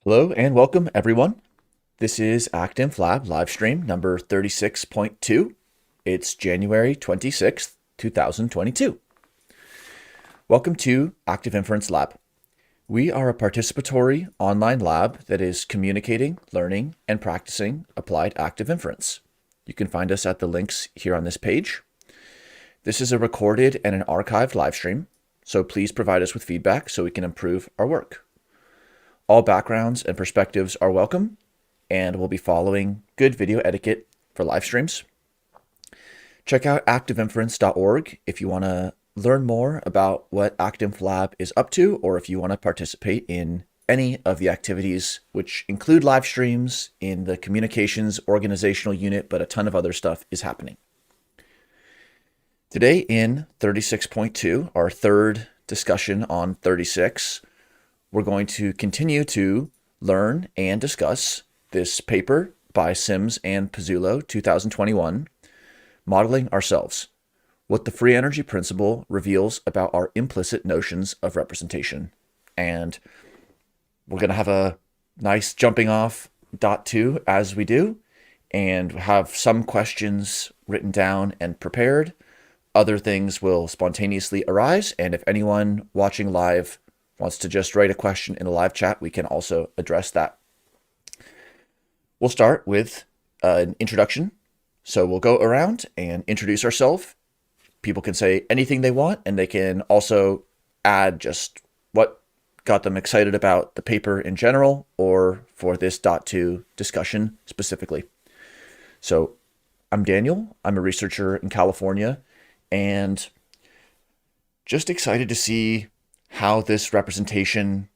Hello and welcome everyone. This is ActInf Lab Livestream number 36.2. It's January 26th, 2022. Welcome to Active Inference Lab. We are a participatory online lab that is communicating, learning, and practicing applied active inference. You can find us at the links here on this page. This is a recorded and an archived livestream, so please provide us with feedback so we can improve our work. All backgrounds and perspectives are welcome, and we'll be following good video etiquette for live streams. Check out activeinference.org if you want to learn more about what ActInf Lab is up to, or if you want to participate in any of the activities, which include live streams in the communications organizational unit, but a ton of other stuff is happening. Today in 36.2, our third discussion on 36, we're going to continue to learn and discuss this paper by Sims and Pezzulo, 2021, Modeling Ourselves, What the Free Energy Principle Reveals About Our Implicit Notions of Representation. And we're going to have a nice jumping off dot two as we do, and have some questions written down and prepared. Other things will spontaneously arise, and if anyone watching live wants to just write a question in the live chat, we can also address that. We'll start with an introduction. So we'll go around and introduce ourselves. People can say anything they want, and they can also add just what got them excited about the paper in general or for this dot two discussion specifically. So I'm Daniel. I'm a researcher in California, and just excited to see how this representation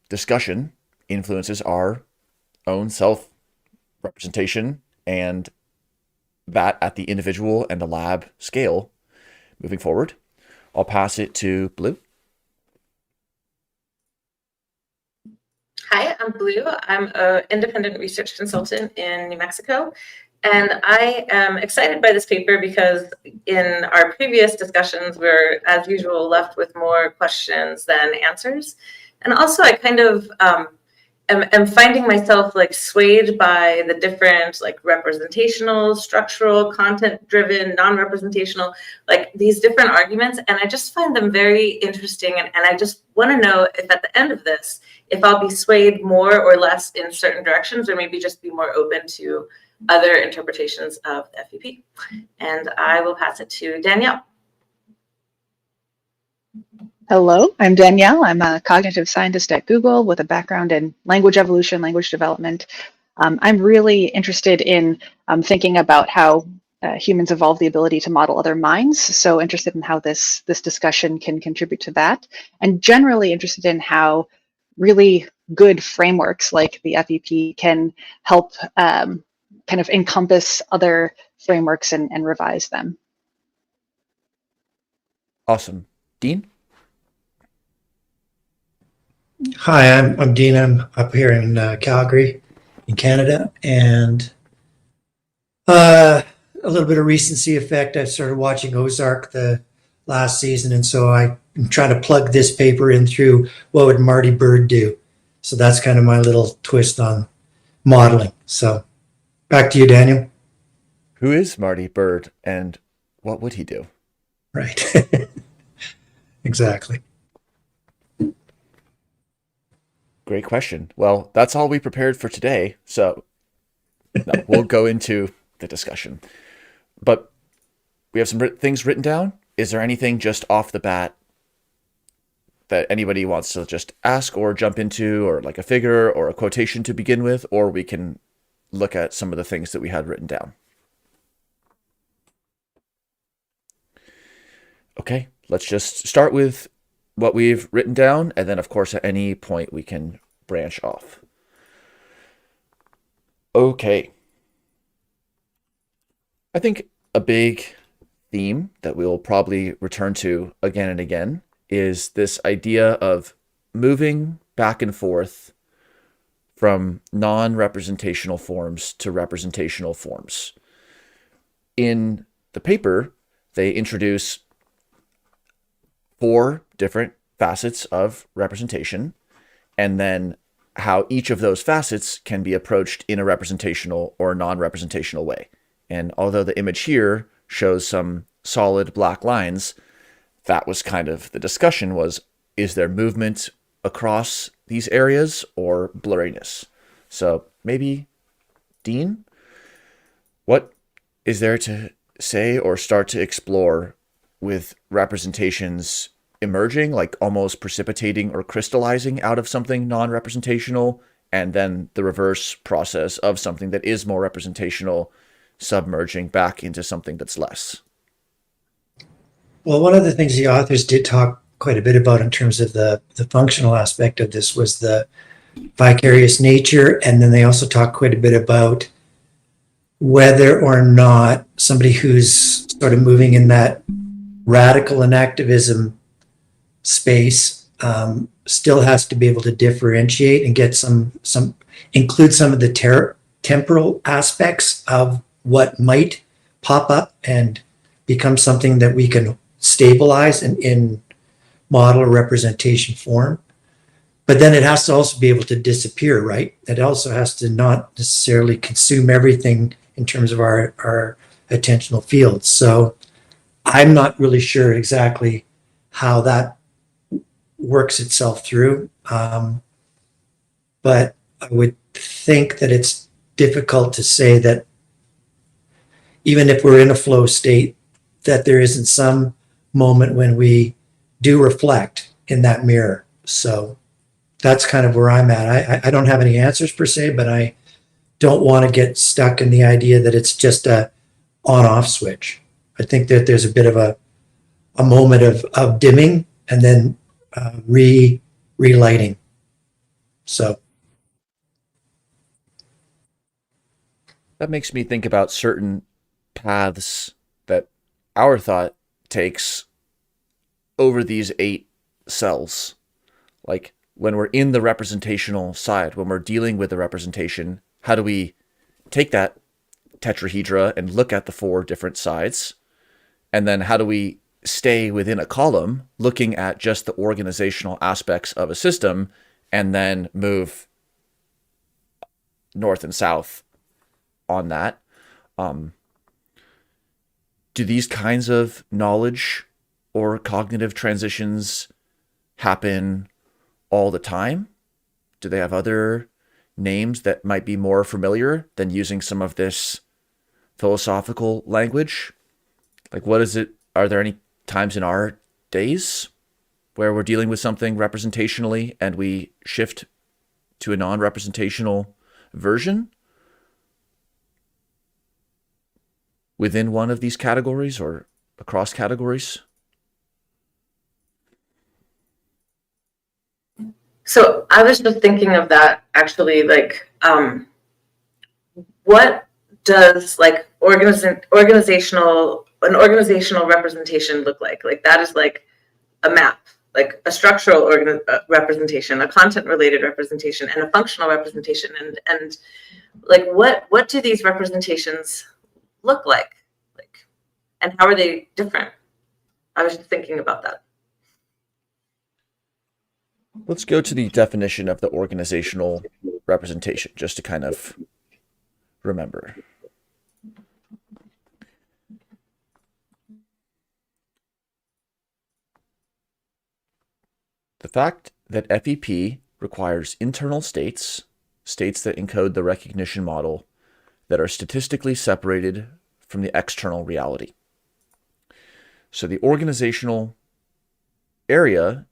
discussion influences our own self-representation, and that at the individual and the lab scale moving forward. I'll pass it to Blue. Hi, I'm Blue. I'm an independent research consultant in New Mexico, and I am excited by this paper because in our previous discussions, we're, as usual, left with more questions than answers. And also, I kind of am finding myself swayed by the different representational, structural, content-driven, non-representational, these different arguments. And I just find them very interesting. And I just want to know if at the end of this, if I'll be swayed more or less in certain directions, or maybe just be more open to other interpretations of the FEP. And I will pass it to Danielle. Hello, I'm Danielle. I'm a cognitive scientist at Google with a background in language evolution, language development. I'm really interested in thinking about how humans evolve the ability to model other minds. So interested in how this discussion can contribute to that, and generally interested in how really good frameworks like the FEP can help kind of encompass other frameworks and revise them. Awesome. Dean? Hi, I'm Dean. I'm up here in Calgary, in Canada, and a little bit of recency effect. I started watching Ozark the last season, and so I'm trying to plug this paper in through what would Marty Bird do. So that's kind of my little twist on modeling. So back to you, Daniel. Who is Marty Bird, and what would he do? Right. Exactly. Great question. Well, that's all we prepared for today. So no, we'll go into the discussion. But we have some things written down. Is there anything just off the bat that anybody wants to just ask or jump into, or like a figure or a quotation to begin with, or we can look at some of the things that we had written down? Okay, let's just start with what we've written down, and then of course at any point we can branch off. Okay. I think a big theme that we'll probably return to again and again is this idea of moving back and forth from non-representational forms to representational forms. In the paper, they introduce 4 different facets of representation, and then how each of those facets can be approached in a representational or non-representational way. And although the image here shows some solid black lines, that was kind of the discussion was, is there movement across these areas or blurriness? So maybe, Dean, what is there to say or start to explore with representations emerging, like almost precipitating or crystallizing out of something non-representational, and then the reverse process of something that is more representational submerging back into something that's less? Well, one of the things the authors did talk quite a bit about in terms of the functional aspect of this was the vicarious nature. And then they also talked quite a bit about whether or not somebody who's sort of moving in that radical enactivism space still has to be able to differentiate and get include some of the temporal aspects of what might pop up and become something that we can stabilize in model or representation form. But then it has to also be able to disappear, right? It also has to not necessarily consume everything in terms of our attentional fields. So I'm not really sure exactly how that works itself through. But I would think that it's difficult to say that even if we're in a flow state, that there isn't some moment when we do reflect in that mirror. So that's kind of where I'm at. I don't have any answers per se, but I don't want to get stuck in the idea that it's just a on-off switch. I think that there's a bit of a moment of dimming and then relighting. So That makes me think about certain paths that our thought takes over these 8 cells. Like when we're in the representational side, when we're dealing with the representation, how do we take that tetrahedra and look at the 4 different sides? And then how do we stay within a column looking at just the organizational aspects of a system and then move north and south on that? Do these kinds of knowledge or cognitive transitions happen all the time? Do they have other names that might be more familiar than using some of this philosophical language? Like, what is it? Are there any times in our days where we're dealing with something representationally and we shift to a non-representational version within one of these categories or across categories? So I was just thinking of that actually, like, what does like organizational representation look like? Like that is like a map, like a structural representation, a content-related representation, and a functional representation. And like what do these representations look like? Like, and how are they different? I was just thinking about that. Let's go to the definition of the organizational representation, just to kind of remember. The fact that FEP requires internal states that encode the recognition model that are statistically separated from the external reality. So the organizational area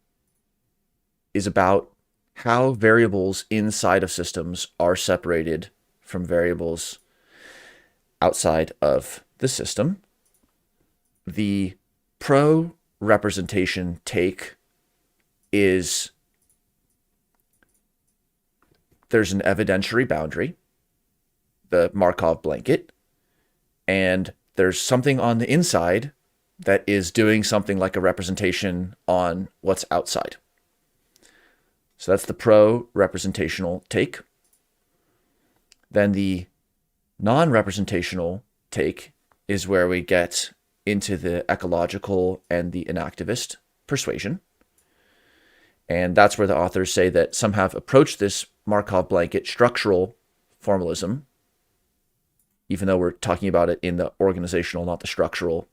is about how variables inside of systems are separated from variables outside of the system. The pro-representation take is there's an evidentiary boundary, the Markov blanket, and there's something on the inside that is doing something like a representation on what's outside. So that's the pro-representational take. Then the non-representational take is where we get into the ecological and the enactivist persuasion. And that's where the authors say that some have approached this Markov blanket structural formalism, even though we're talking about it in the organizational, not the structural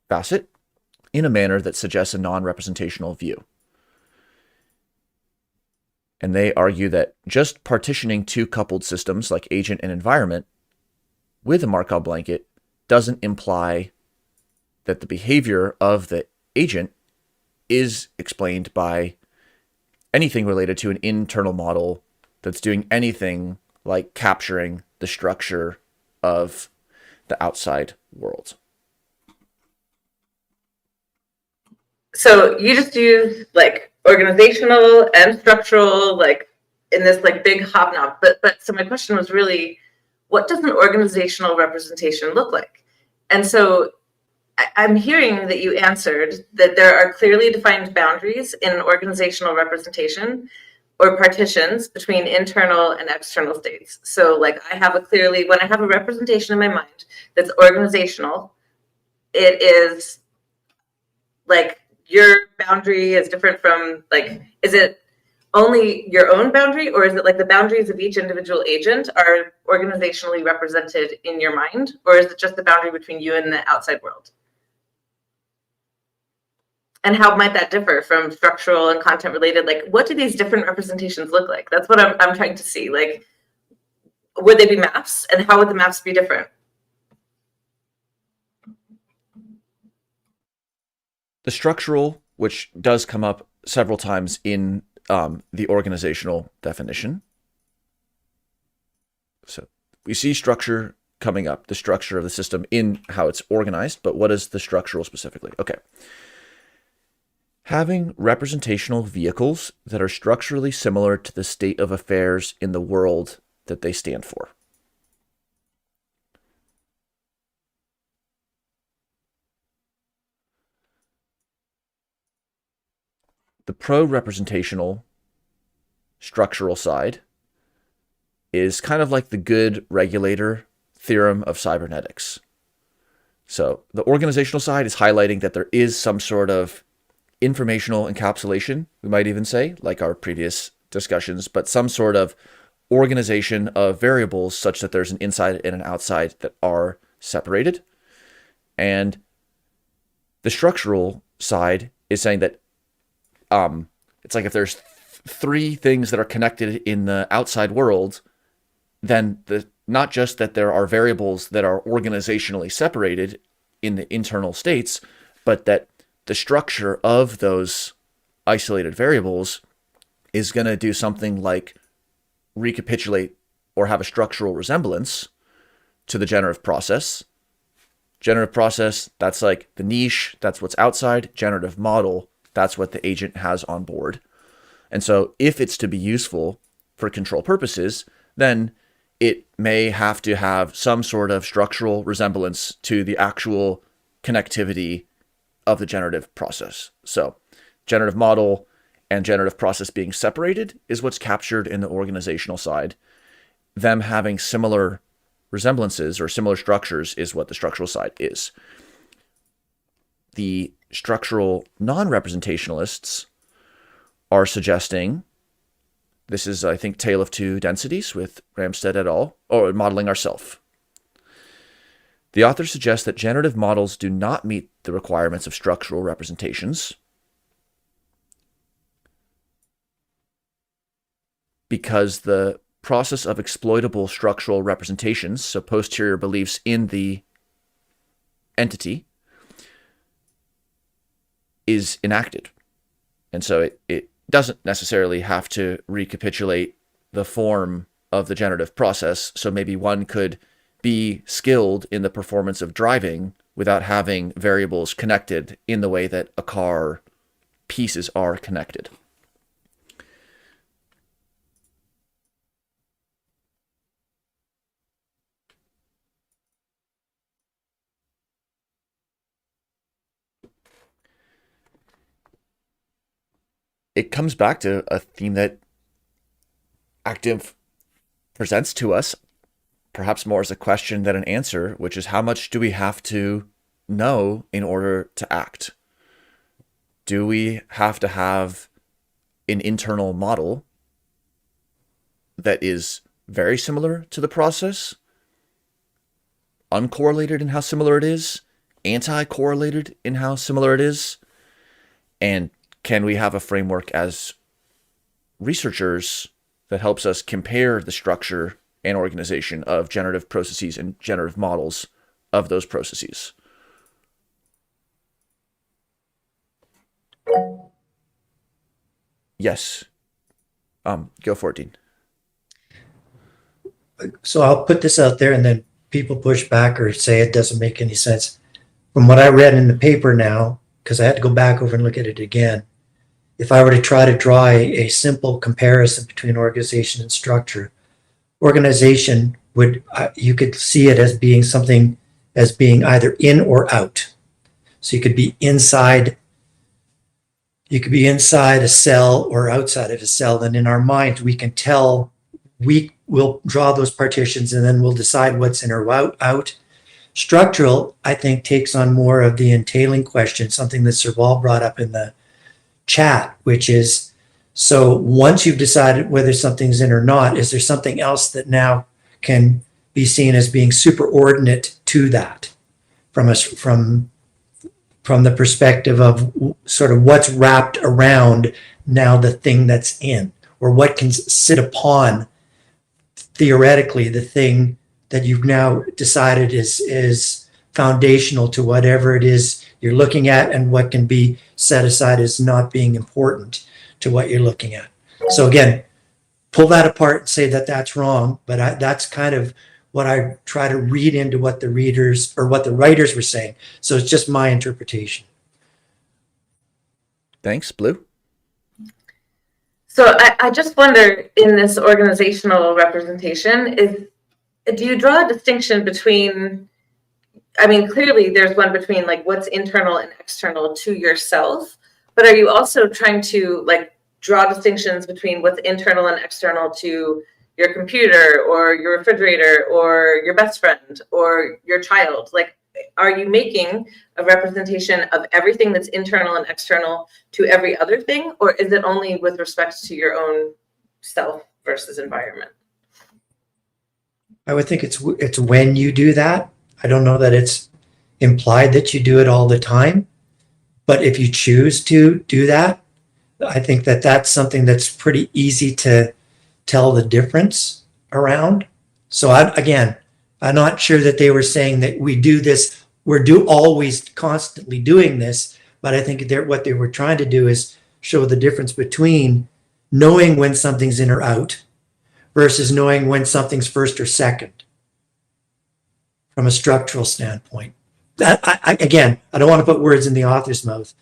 facet, in a manner that suggests a non-representational view. And they argue that just partitioning two coupled systems like agent and environment with a Markov blanket doesn't imply that the behavior of the agent is explained by anything related to an internal model that's doing anything like capturing the structure of the outside world. So you just use like organizational and structural, like in this like big hobnob. But so my question was really, what does an organizational representation look like? And so I'm hearing that you answered that there are clearly defined boundaries in organizational representation or partitions between internal and external states. So like when I have a representation in my mind that's organizational, it is like your boundary is different from like, is it only your own boundary, or is it like the boundaries of each individual agent are organizationally represented in your mind, or is it just the boundary between you and the outside world? And how might that differ from structural and content related? Like, what do these different representations look like? That's what I'm trying to see. Like, would they be maps, and how would the maps be different? The structural, which does come up several times in the organizational definition. So we see structure coming up, the structure of the system in how it's organized, but what is the structural specifically? Okay. Having representational vehicles that are structurally similar to the state of affairs in the world that they stand for. The pro-representational structural side is kind of like the good regulator theorem of cybernetics. So the organizational side is highlighting that there is some sort of informational encapsulation, we might even say, like our previous discussions, but some sort of organization of variables such that there's an inside and an outside that are separated. And the structural side is saying that it's like if there's three things that are connected in the outside world, then not just that there are variables that are organizationally separated in the internal states, but that the structure of those isolated variables is going to do something like recapitulate or have a structural resemblance to the generative process. Generative process, that's like the niche, that's what's outside. Generative model, that's what the agent has on board. And so if it's to be useful for control purposes, then it may have to have some sort of structural resemblance to the actual connectivity of the generative process. So generative model and generative process being separated is what's captured in the organizational side. Them having similar resemblances or similar structures is what the structural side is. The structural non-representationalists are suggesting, this is, I think, Tale of Two Densities with Ramstead et al., or Modeling Ourself. The author suggests that generative models do not meet the requirements of structural representations because the process of exploitable structural representations, so posterior beliefs in the entity, is enacted. And so it doesn't necessarily have to recapitulate the form of the generative process. So maybe one could be skilled in the performance of driving without having variables connected in the way that a car pieces are connected. It comes back to a theme that ActInf presents to us, perhaps more as a question than an answer, which is how much do we have to know in order to act? Do we have to have an internal model that is very similar to the process, uncorrelated in how similar it is, anti-correlated in how similar it is, and can we have a framework as researchers that helps us compare the structure and organization of generative processes and generative models of those processes? Yes. Go for it, Dean. So I'll put this out there and then people push back or say it doesn't make any sense. From what I read in the paper now, because I had to go back over and look at it again, if I were to try to draw a simple comparison between organization and structure, organization would, you could see it as being something as being either in or out. So you could be inside a cell or outside of a cell. And in our minds, we can tell, we will draw those partitions and then we'll decide what's in or out. Structural, I think, takes on more of the entailing question, something that Serval brought up in the chat, which is, so once you've decided whether something's in or not, is there something else that now can be seen as being superordinate to that from the perspective of sort of what's wrapped around now the thing that's in, or what can sit upon theoretically the thing that you've now decided is foundational to whatever it is you're looking at, and what can be set aside as not being important to what you're looking at. So again, pull that apart and say that that's wrong, but that's kind of what I try to read into what the readers or what the writers were saying. So it's just my interpretation. Thanks, Blue. So I just wonder, in this organizational representation, do you draw a distinction between, I mean, clearly there's one between like what's internal and external to yourself, but are you also trying to like draw distinctions between what's internal and external to your computer or your refrigerator or your best friend or your child? Like, are you making a representation of everything that's internal and external to every other thing, or is it only with respect to your own self versus environment? I would think it's when you do that. I don't know that it's implied that you do it all the time, but if you choose to do that, I think that that's something that's pretty easy to tell the difference around. So I'm not sure that they were saying that we do this, always constantly doing this, but I think what they were trying to do is show the difference between knowing when something's in or out versus knowing when something's first or second from a structural standpoint. That I don't want to put words in the author's mouth,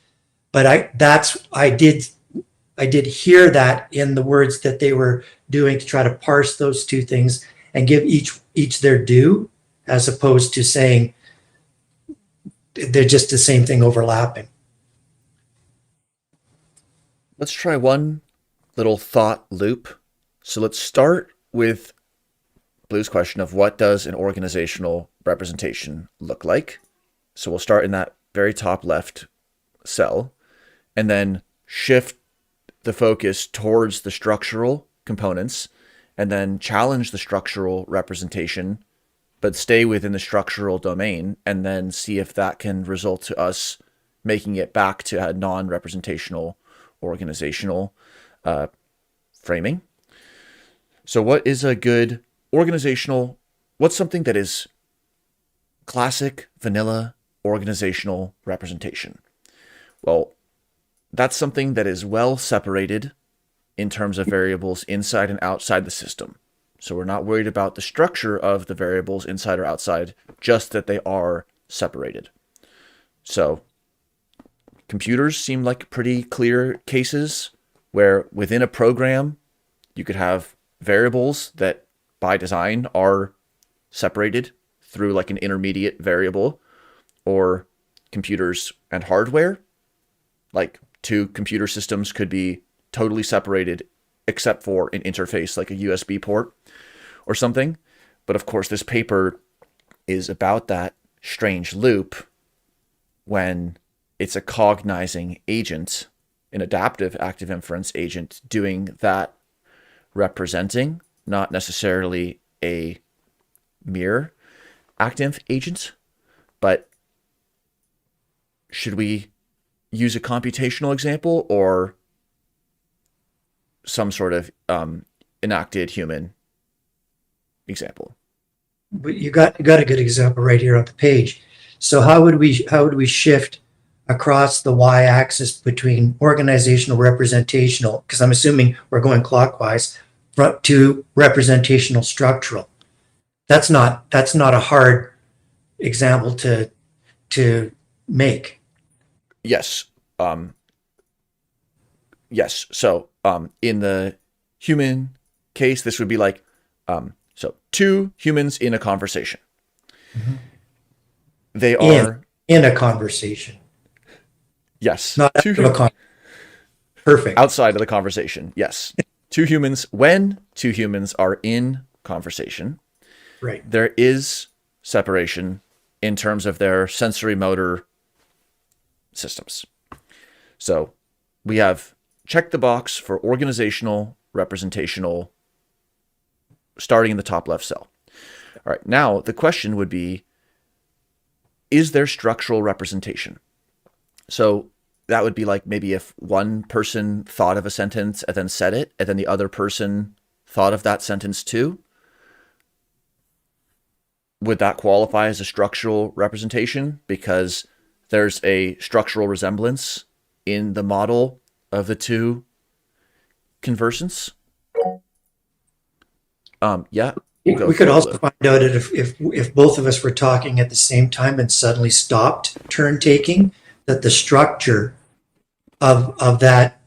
but I did hear that in the words that they were doing to try to parse those two things and give each their due, as opposed to saying they're just the same thing overlapping. Let's try one little thought loop. So let's start with Blue's question of what does an organizational representation look like? So we'll start in that very top left cell and then shift the focus towards the structural components and then challenge the structural representation, but stay within the structural domain and then see if that can result to us making it back to a non-representational organizational framing. So what is a good organizational, what's something that is classic vanilla organizational representation? Well, that's something that is well separated in terms of variables inside and outside the system. So we're not worried about the structure of the variables inside or outside, just that they are separated. So computers seem like pretty clear cases where within a program, you could have variables that by design are separated through like an intermediate variable, or computers and hardware, like two computer systems could be totally separated except for an interface like a USB port or something. But of course, this paper is about that strange loop when it's a cognizing agent an adaptive active inference agent doing that representing, not necessarily a mere ActInf agent. But should we use a computational example or some sort of enacted human example? But you got a good example right here on the page. So how would we shift across the y-axis between organizational representational, because I'm assuming we're going clockwise, to representational structural? That's not a hard example to make. Yes. Yes. So in the human case, this would be like, so two humans in a conversation. Mm-hmm. They are in a conversation. Yes. Not two out of a perfect. Outside of the conversation. Yes. Two humans, when two humans are in conversation, Right. there is separation in terms of their sensory motor systems. So we have checked the box for organizational, representational, starting in the top left cell. All right. Now the question would be, is there structural representation? So that would be like maybe if one person thought of a sentence and then said it, and then the other person thought of that sentence too. Would that qualify as a structural representation because there's a structural resemblance in the model of the two conversants? Yeah. We could also find out if both of us were talking at the same time and suddenly stopped turn taking, that the structure of that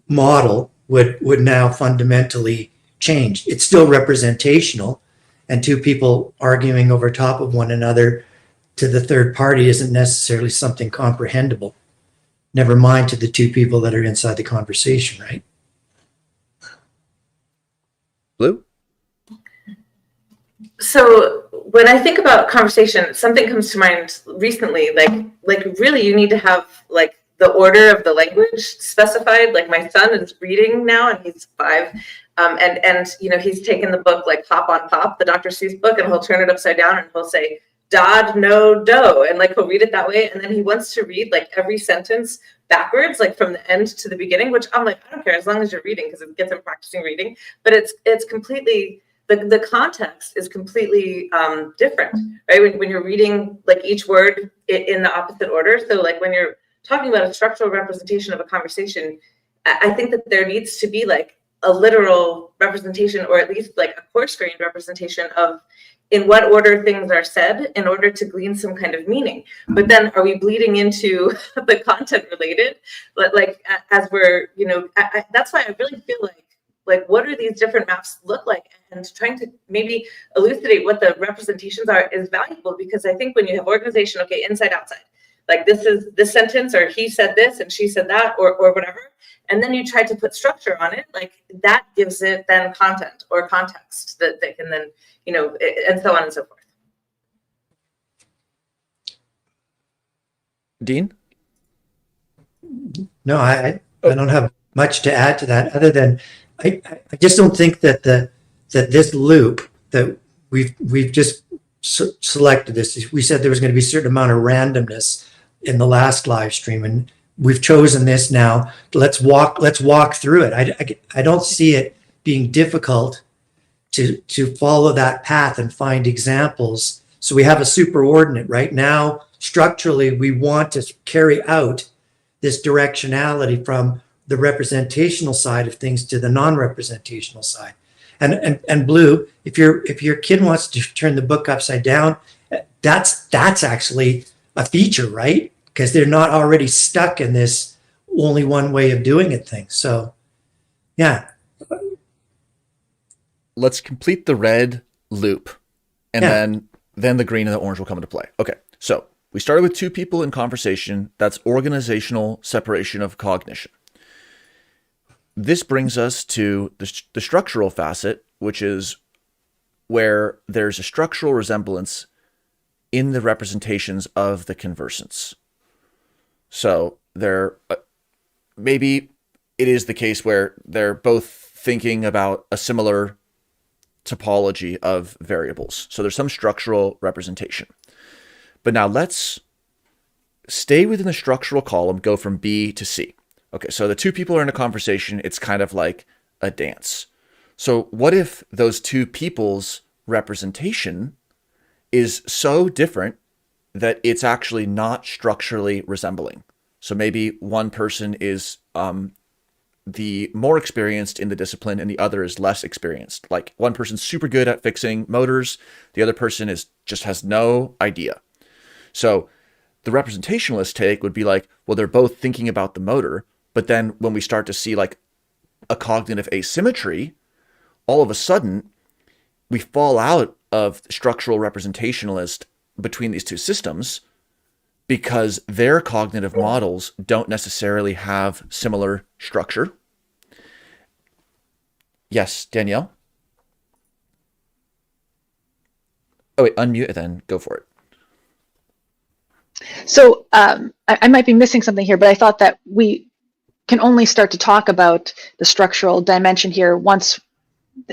model would now fundamentally change. It's still representational, and two people arguing over top of one another to the third party isn't necessarily something comprehensible. Never mind to the two people that are inside the conversation, right? Blue? So when I think about conversation, something comes to mind recently, like really you need to have like the order of the language specified. Like my son is reading now and he's 5. And you know, he's taken the book like Pop on Pop, the Dr. Seuss book, and he'll turn it upside down and he'll say, Dod, no, do. And like, he'll read it that way. And then he wants to read like every sentence backwards, like from the end to the beginning, which I'm like, I don't care as long as you're reading, because it gets him practicing reading. But it's completely, the context is completely different, right? When you're reading like each word in the opposite order. So like when you're talking about a structural representation of a conversation, I think that there needs to be like a literal representation, or at least like a coarse-grained representation of in what order things are said in order to glean some kind of meaning. But then are we bleeding into the content related? But like, as we're, you know, that's why I really feel like, what do these different maps look like? And trying to maybe elucidate what the representations are is valuable, because I think when you have organization, okay, inside, outside, like this is this sentence, or he said this and she said that, or whatever. And then you try to put structure on it, like that gives it then content or context that can then, you know, and so on and so forth. Dean? No, I don't have much to add to that, other than I just don't think that that this loop that we've just selected this. We said there was going to be a certain amount of randomness in the last live stream, and we've chosen this now. Let's walk through it. I don't see it being difficult to follow that path and find examples. So we have a superordinate right now. Structurally, we want to carry out this directionality from the representational side of things to the non-representational side. And Blue, if your kid wants to turn the book upside down, that's actually a feature, right? Because they're not already stuck in this only one way of doing it thing. So, yeah. Let's complete the red loop, and then the green and the orange will come into play. Okay, so we started with two people in conversation. That's organizational separation of cognition. This brings us to the structural facet, which is where there's a structural resemblance in the representations of the conversants. So there, maybe it is the case where they're both thinking about a similar topology of variables. So there's some structural representation. But now let's stay within the structural column, go from B to C. Okay, so the two people are in a conversation. It's kind of like a dance. So what if those two people's representation is so different that it's actually not structurally resembling? So maybe one person is the more experienced in the discipline and the other is less experienced. Like one person's super good at fixing motors, the other person just has no idea. So the representationalist take would be like, well, they're both thinking about the motor, but then when we start to see like a cognitive asymmetry, all of a sudden we fall out of structural representationalist between these two systems because their cognitive models don't necessarily have similar structure. Yes, Danielle? Oh, wait, unmute and then go for it. So I might be missing something here, but I thought that we can only start to talk about the structural dimension here once,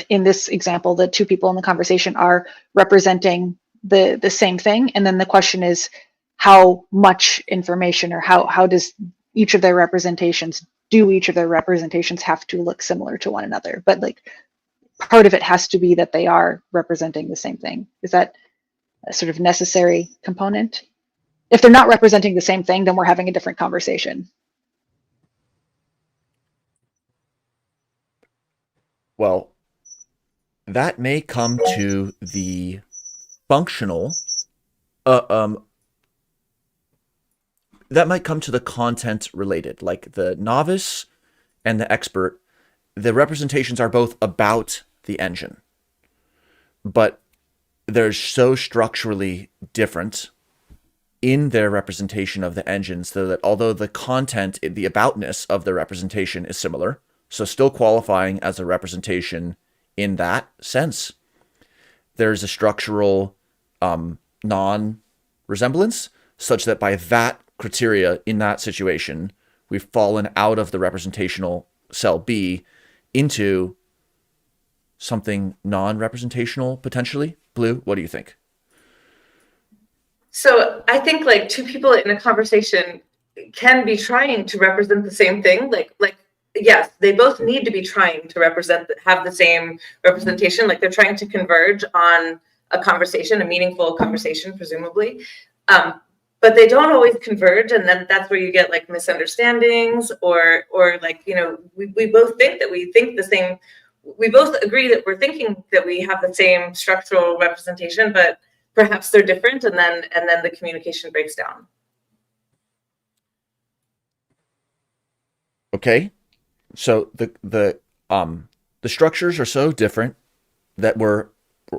in this example, the two people in the conversation are representing the same thing. And then the question is, how much information, or how does each of their representations have to look similar to one another? But like part of it has to be that they are representing the same thing. Is that a sort of necessary component? If they're not representing the same thing, then we're having a different conversation. Well, that may come to the functional, that might come to the content related, like the novice and the expert. The representations are both about the engine, but they're so structurally different in their representation of the engine, so that although the content, the aboutness of the representation is similar, so still qualifying as a representation in that sense, there's a structural non-resemblance such that by that criteria in that situation, we've fallen out of the representational cell B into something non-representational potentially. Blue, what do you think? So I think like two people in a conversation can be trying to represent the same thing. Like yes, they both need to be trying to have the same representation. Like they're trying to converge on a conversation, a meaningful conversation, presumably. But they don't always converge, and then that's where you get like misunderstandings, or like, you know, we both think that we think the same. We both agree that we're thinking that we have the same structural representation, but perhaps they're different, and then the communication breaks down. Okay, so the structures are so different that we're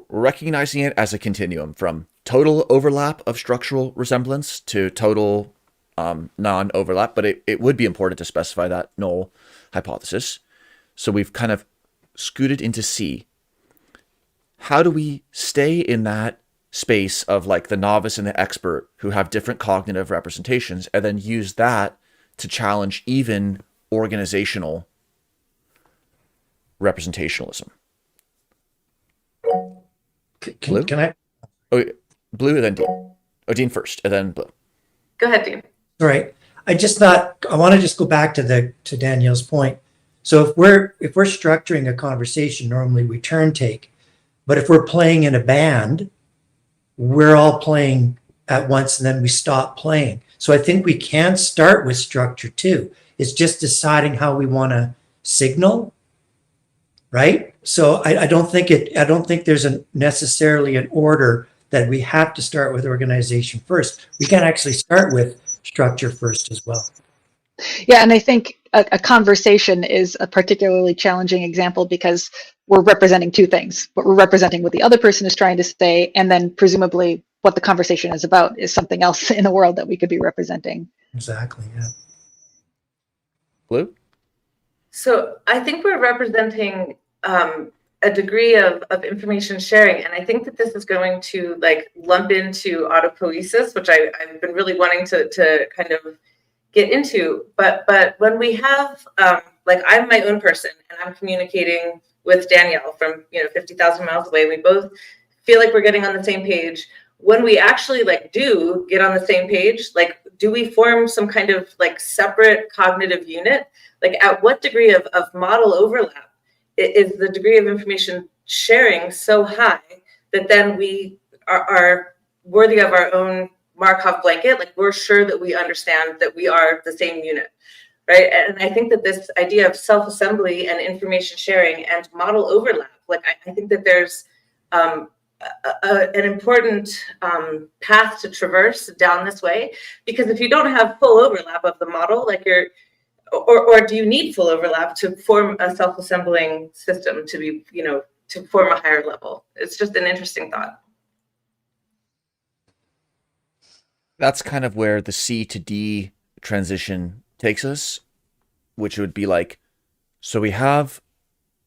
recognizing it as a continuum from total overlap of structural resemblance to total non-overlap, but it would be important to specify that null hypothesis. So we've kind of scooted into C. How do we stay in that space of like the novice and the expert who have different cognitive representations, and then use that to challenge even organizational representationalism? Blue? Can I? Oh, Blue and then Dean. Oh, Dean first, and then Blue. Go ahead, Dean. All right. I want to just go back to Danielle's point. So if we're structuring a conversation, normally we turn take, but if we're playing in a band, we're all playing at once and then we stop playing. So I think we can start with structure too. It's just deciding how we want to signal, right? So I don't think there's necessarily an order that we have to start with organization first. We can actually start with structure first as well. Yeah, and I think a conversation is a particularly challenging example because we're representing two things. But we're representing what the other person is trying to say, and then presumably what the conversation is about is something else in the world that we could be representing. Exactly, yeah. Blue? So I think we're representing a degree of information sharing, and I think that this is going to like lump into autopoiesis, which I've been really wanting to kind of get into. But when we have, like, I'm my own person and I'm communicating with Danielle from 50,000 miles away. We both feel like we're getting on the same page. When we actually like do get on the same page, like, do we form some kind of like separate cognitive unit? Like, at what degree of model overlap is the degree of information sharing so high that then we are worthy of our own Markov blanket? Like, we're sure that we understand that we are the same unit, right? And I think that this idea of self-assembly and information sharing and model overlap, like, I think that there's an important path to traverse down this way, because if you don't have full overlap of the model, like or do you need full overlap to form a self-assembling system to be, to form a higher level? It's just an interesting thought. That's kind of where the C to D transition takes us, which would be like, so we have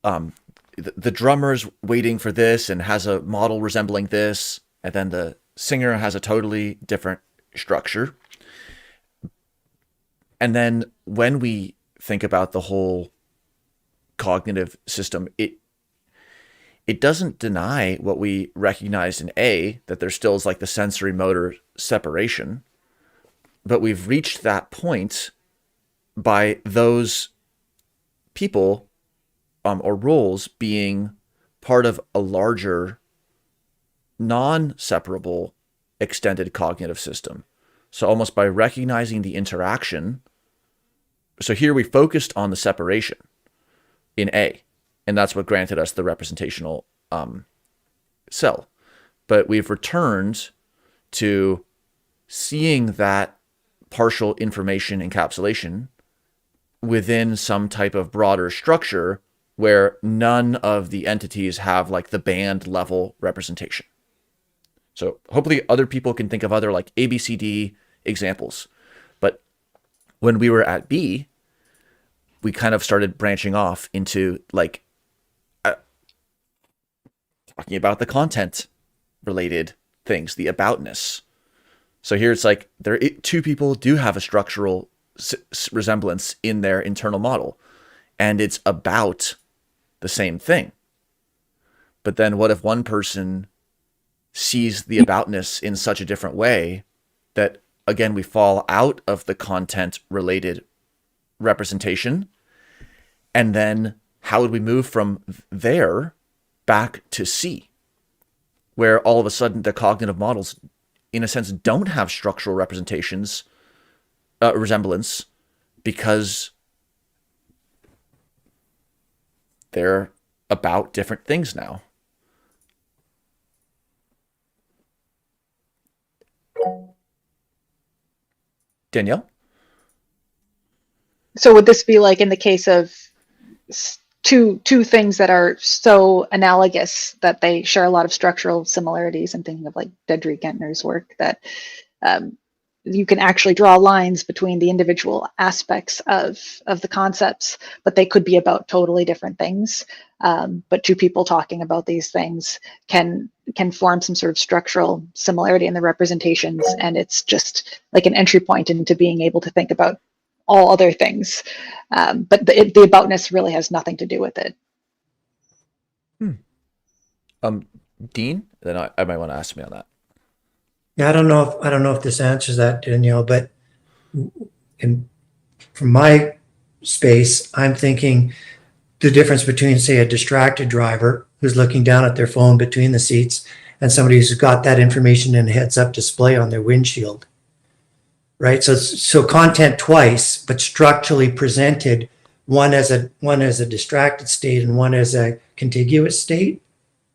the drummer's waiting for this and has a model resembling this, and then the singer has a totally different structure. And then when we think about the whole cognitive system, it doesn't deny what we recognized in A, that there still is like the sensory motor separation, but we've reached that point by those people or roles being part of a larger, non-separable extended cognitive system. So almost by recognizing the interaction, so here we focused on the separation in A, and that's what granted us the representational cell. But we've returned to seeing that partial information encapsulation within some type of broader structure where none of the entities have like the band level representation. So hopefully other people can think of other like ABCD examples. But when we were at B, we kind of started branching off into like talking about the content related things, the aboutness. So here it's like two people do have a structural resemblance in their internal model, and it's about the same thing. But then what if one person sees the aboutness in such a different way that, again, we fall out of the content related representation? And then how would we move from there back to C, where all of a sudden the cognitive models, in a sense, don't have structural representations, resemblance, because they're about different things now. Danielle? So would this be like in the case of two things that are so analogous that they share a lot of structural similarities? I'm thinking of like Dedry Gentner's work, that you can actually draw lines between the individual aspects of the concepts, but they could be about totally different things. But two people talking about these things can form some sort of structural similarity in the representations, and it's just like an entry point into being able to think about all other things. But the aboutness really has nothing to do with it. Dean, then I might want to ask me on that. Yeah, I don't know if this answers that, Danielle, but from my space, I'm thinking the difference between, say, a distracted driver who's looking down at their phone between the seats and somebody who's got that information in a heads-up display on their windshield, right? So content twice, but structurally presented, one as a distracted state and one as a contiguous state.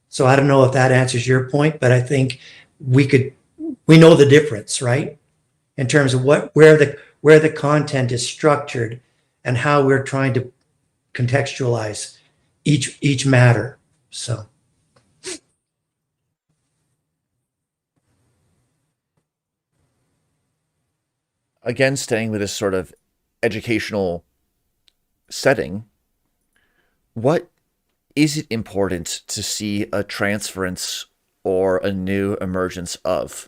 So I don't know if that answers your point, but I think we know the difference, right? In terms of where the content is structured and how we're trying to contextualize each matter. So again, staying with this sort of educational setting, what is it important to see a transference or a new emergence of?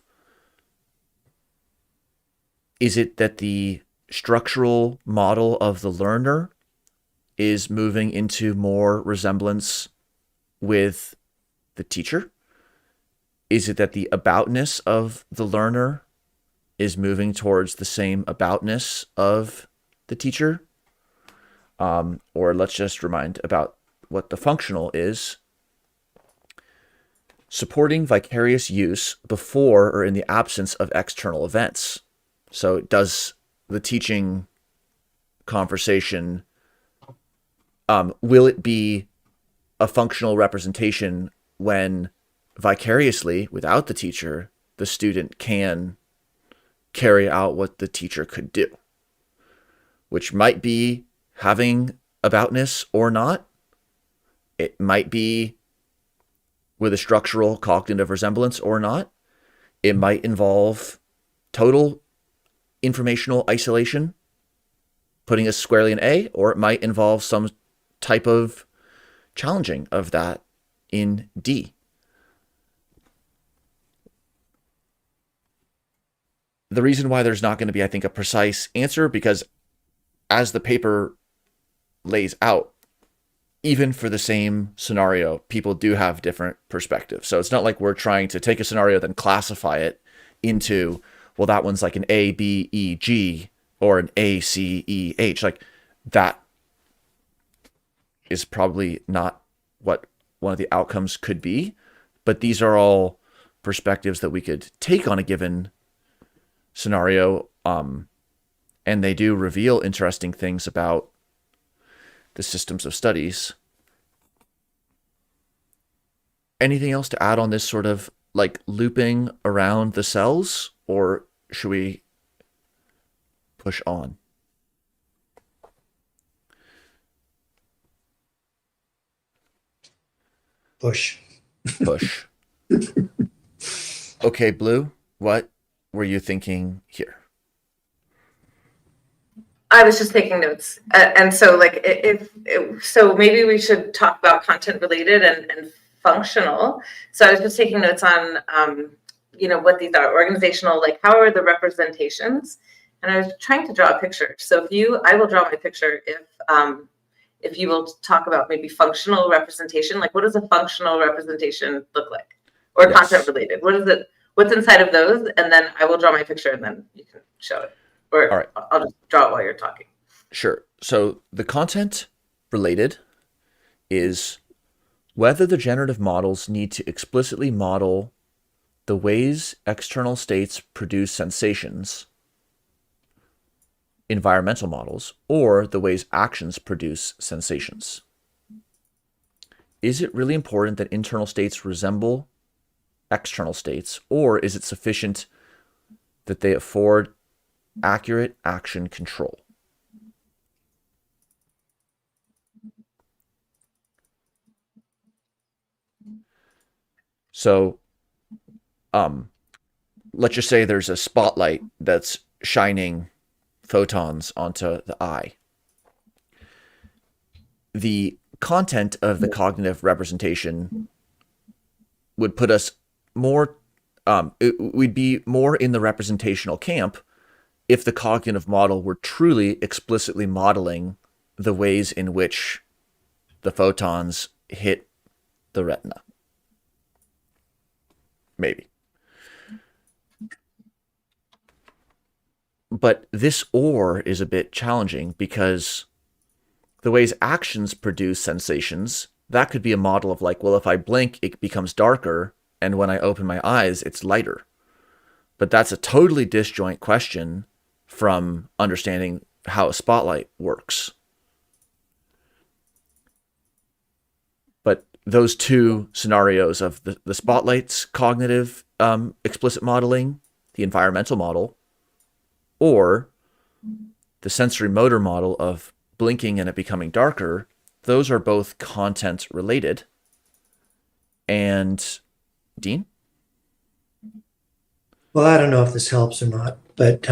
Is it that the structural model of the learner is moving into more resemblance with the teacher? Is it that the aboutness of the learner is moving towards the same aboutness of the teacher? Or let's just remind about what the functional is. Supporting vicarious use before or in the absence of external events. So does the teaching conversation, will it be a functional representation when vicariously, without the teacher, the student can carry out what the teacher could do, which might be having aboutness or not. It might be with a structural cognitive resemblance or not. It might involve total informational isolation, putting us squarely in A, or it might involve some type of challenging of that in D. The reason why there's not going to be, I think, a precise answer, because as the paper lays out, even for the same scenario, people do have different perspectives. So it's not like we're trying to take a scenario, then classify it into, well, that one's like an A, B, E, G, or an A, C, E, H. Like that is probably not what one of the outcomes could be. But these are all perspectives that we could take on a given scenario. And they do reveal interesting things about the systems of studies. Anything else to add on this sort of like looping around the cells, or should we push on? Push. Push. Okay, Blue, what were you thinking here? I was just taking notes, and so like so maybe we should talk about content related and functional. So I was just taking notes on what these are: organizational, like how are the representations, and I was trying to draw a picture. So I will draw my picture if you will talk about maybe functional representation, like what does a functional representation look like, or Yes. content related? What is it? What's inside of those? And then I will draw my picture, and then you can show it. Or All right. I'll just draw it while you're talking. Sure. So the content related is whether the generative models need to explicitly model the ways external states produce sensations, environmental models, or the ways actions produce sensations. Is it really important that internal states resemble external states, or is it sufficient that they afford accurate action control? So, let's just say there's a spotlight that's shining photons onto the eye. The content of the cognitive representation would put us more, we'd be more in the representational camp if the cognitive model were truly explicitly modeling the ways in which the photons hit the retina. Maybe. But this or is a bit challenging because the ways actions produce sensations, that could be a model of like, well, if I blink, it becomes darker, and when I open my eyes, it's lighter. But that's a totally disjoint question from understanding how a spotlight works. But those two scenarios of the spotlight's cognitive explicit modeling, the environmental model, or the sensory motor model of blinking and it becoming darker, those are both content related. And Dean? Well, I don't know if this helps or not, but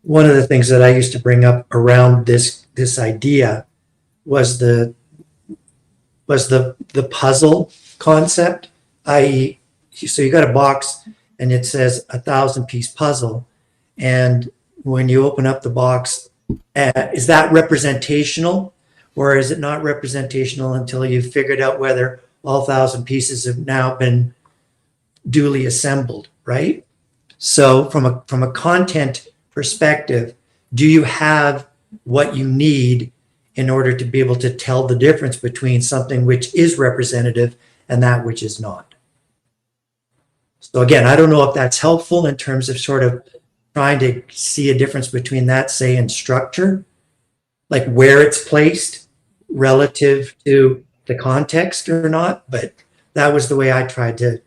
one of the things that I used to bring up around this idea was the puzzle concept, i.e., so you got a box and it says 1,000-piece puzzle, and when you open up the box, is that representational, or is it not representational until you've figured out whether all 1,000 pieces have now been duly assembled, right? So from a content perspective, do you have what you need in order to be able to tell the difference between something which is representative and that which is not? So again, I don't know if that's helpful in terms of sort of trying to see a difference between that, say, in structure, like where it's placed relative to the context or not, but that was the way I tried to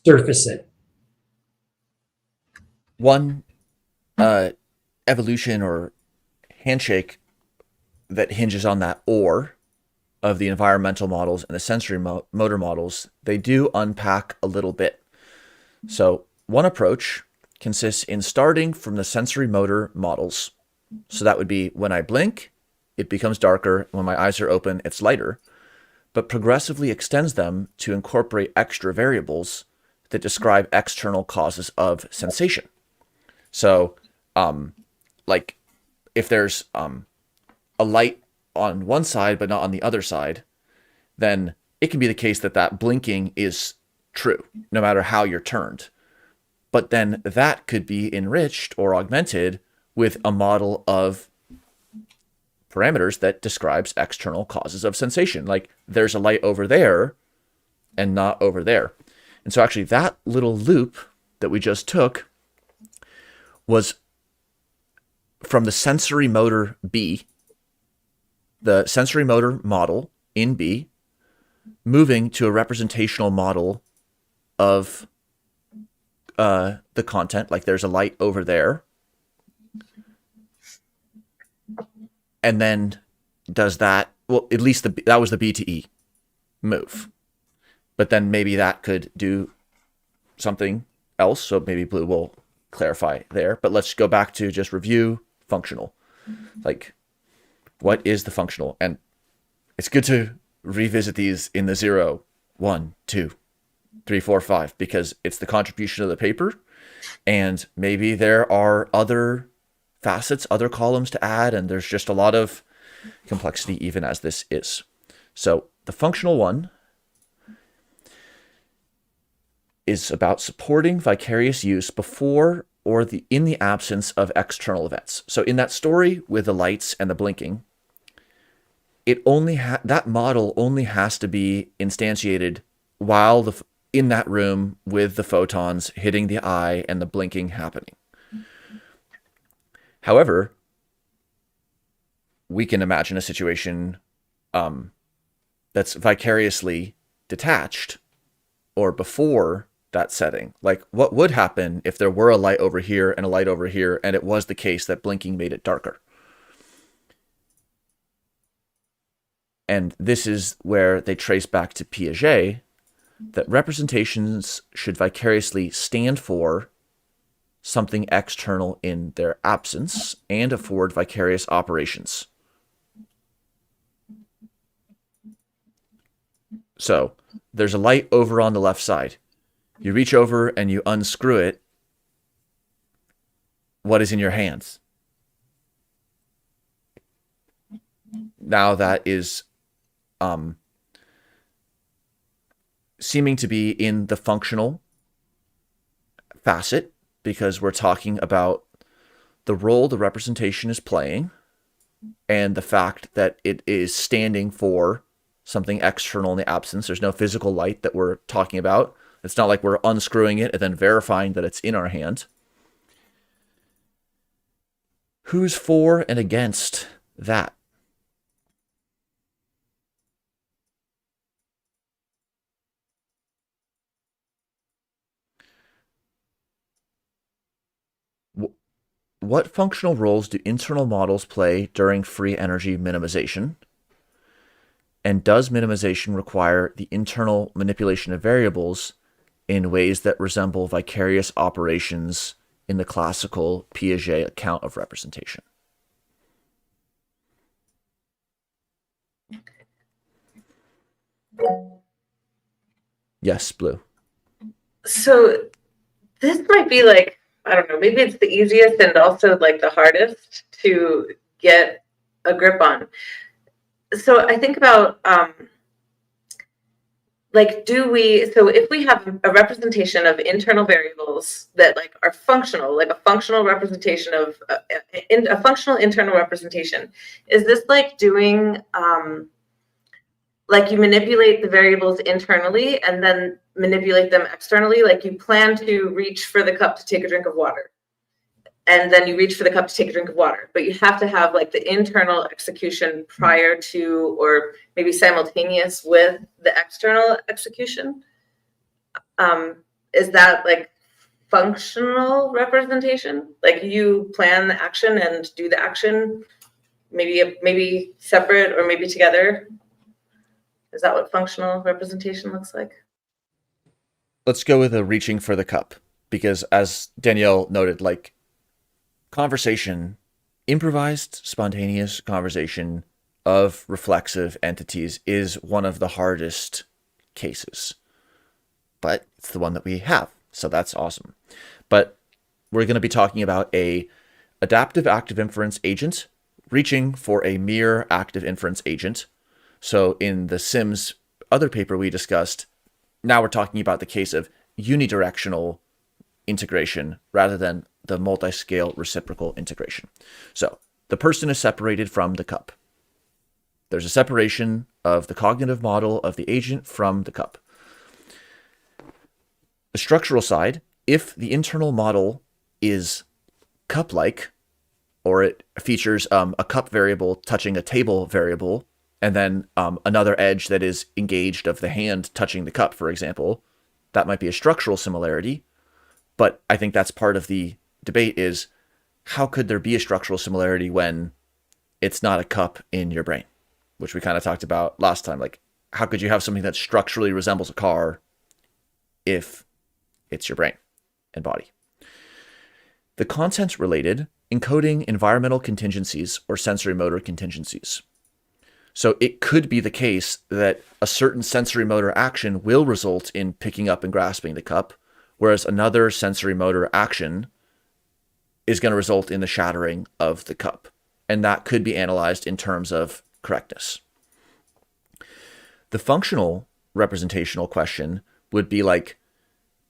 surface it. One evolution or handshake that hinges on that or of the environmental models and the sensory motor models, they do unpack a little bit. So one approach consists in starting from the sensory motor models. So that would be when I blink, it becomes darker. When my eyes are open, it's lighter, but progressively extends them to incorporate extra variables that describe external causes of sensation. So, like if there's a light on one side but not on the other side, then it can be the case that that blinking is true no matter how you're turned. But then that could be enriched or augmented with a model of parameters that describes external causes of sensation. Like there's a light over there and not over there. And so actually that little loop that we just took was from the sensory motor B, the sensory motor model in B, moving to a representational model of the content, like there's a light over there. And then does that, well, at least that was the B to E move. But then maybe that could do something else. So maybe Blue will clarify there. But let's go back to just review functional. Like, what is the functional? And it's good to revisit these in the 0, 1, 2, 3, 4, 5, because it's the contribution of the paper. And maybe there are other facets, other columns to add, and there's just a lot of complexity even as this is. So the functional one is about supporting vicarious use before or in the absence of external events. So in that story with the lights and the blinking, it only that model only has to be instantiated while in that room with the photons hitting the eye and the blinking happening. However, we can imagine a situation that's vicariously detached or before that setting. Like what would happen if there were a light over here and a light over here, and it was the case that blinking made it darker? And this is where they trace back to Piaget, that representations should vicariously stand for something external in their absence and afford vicarious operations. So there's a light over on the left side. You reach over and you unscrew it. What is in your hands? Now that is seeming to be in the functional facet, because we're talking about the role the representation is playing and the fact that it is standing for something external in the absence. There's no physical light that we're talking about. It's not like we're unscrewing it and then verifying that it's in our hand. Who's for and against that? What functional roles do internal models play during free energy minimization? And does minimization require the internal manipulation of variables in ways that resemble vicarious operations in the classical Piaget account of representation? Yes, Blue. So this might be like I don't know, maybe it's the easiest and also like the hardest to get a grip on. So I think about like, so if we have a representation of internal variables that like are functional, like a functional representation of a functional internal representation, is this like doing like you manipulate the variables internally and then manipulate them externally? Like you plan to reach for the cup to take a drink of water, and then you reach for the cup to take a drink of water, but you have to have like the internal execution prior to, or maybe simultaneous with the external execution. Is that like functional representation? Like you plan the action and do the action, maybe separate or maybe together? Is that what functional representation looks like? Let's go with a reaching for the cup, because as Danielle noted, like conversation, improvised, spontaneous conversation of reflexive entities is one of the hardest cases, but it's the one that we have. So that's awesome. But we're going to be talking about a adaptive active inference agent reaching for a mere active inference agent. So in the Sims other paper we discussed, now we're talking about the case of unidirectional integration rather than the multi-scale reciprocal integration. So the person is separated from the cup. There's a separation of the cognitive model of the agent from the cup. The structural side, if the internal model is cup-like, or it features a cup variable touching a table variable, and then another edge that is engaged of the hand touching the cup, for example, that might be a structural similarity. But I think that's part of the debate is, how could there be a structural similarity when it's not a cup in your brain, which we kind of talked about last time. Like, how could you have something that structurally resembles a car if it's your brain and body? The content related, encoding environmental contingencies or sensory motor contingencies. So it could be the case that a certain sensory motor action will result in picking up and grasping the cup, whereas another sensory motor action is going to result in the shattering of the cup. And that could be analyzed in terms of correctness. The functional representational question would be like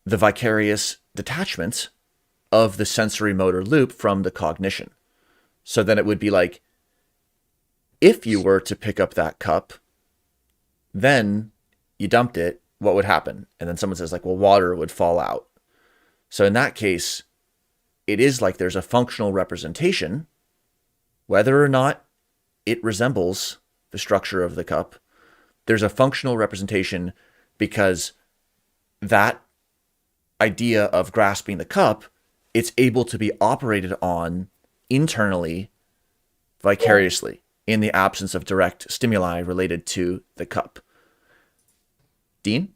the vicarious detachment of the sensory motor loop from the cognition. So then it would be like, if you were to pick up that cup, then you dumped it, what would happen? And then someone says like, well, water would fall out. So in that case, it is like there's a functional representation, whether or not it resembles the structure of the cup. There's a functional representation because that idea of grasping the cup, it's able to be operated on internally, vicariously, in the absence of direct stimuli related to the cup. Dean?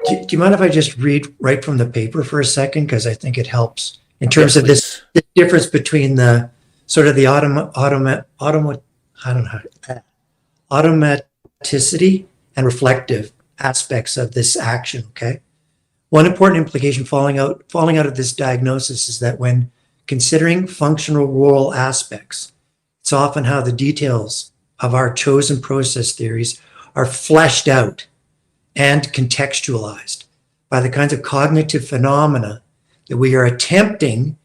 Do you mind if I just read right from the paper for a second? Because I think it helps in terms of this the difference between the sort of the automaticity and reflective aspects of this action. Okay. One important implication falling out of this diagnosis is that when considering functional role aspects, it's often how the details of our chosen process theories are fleshed out and contextualized by the kinds of cognitive phenomena that we are attempting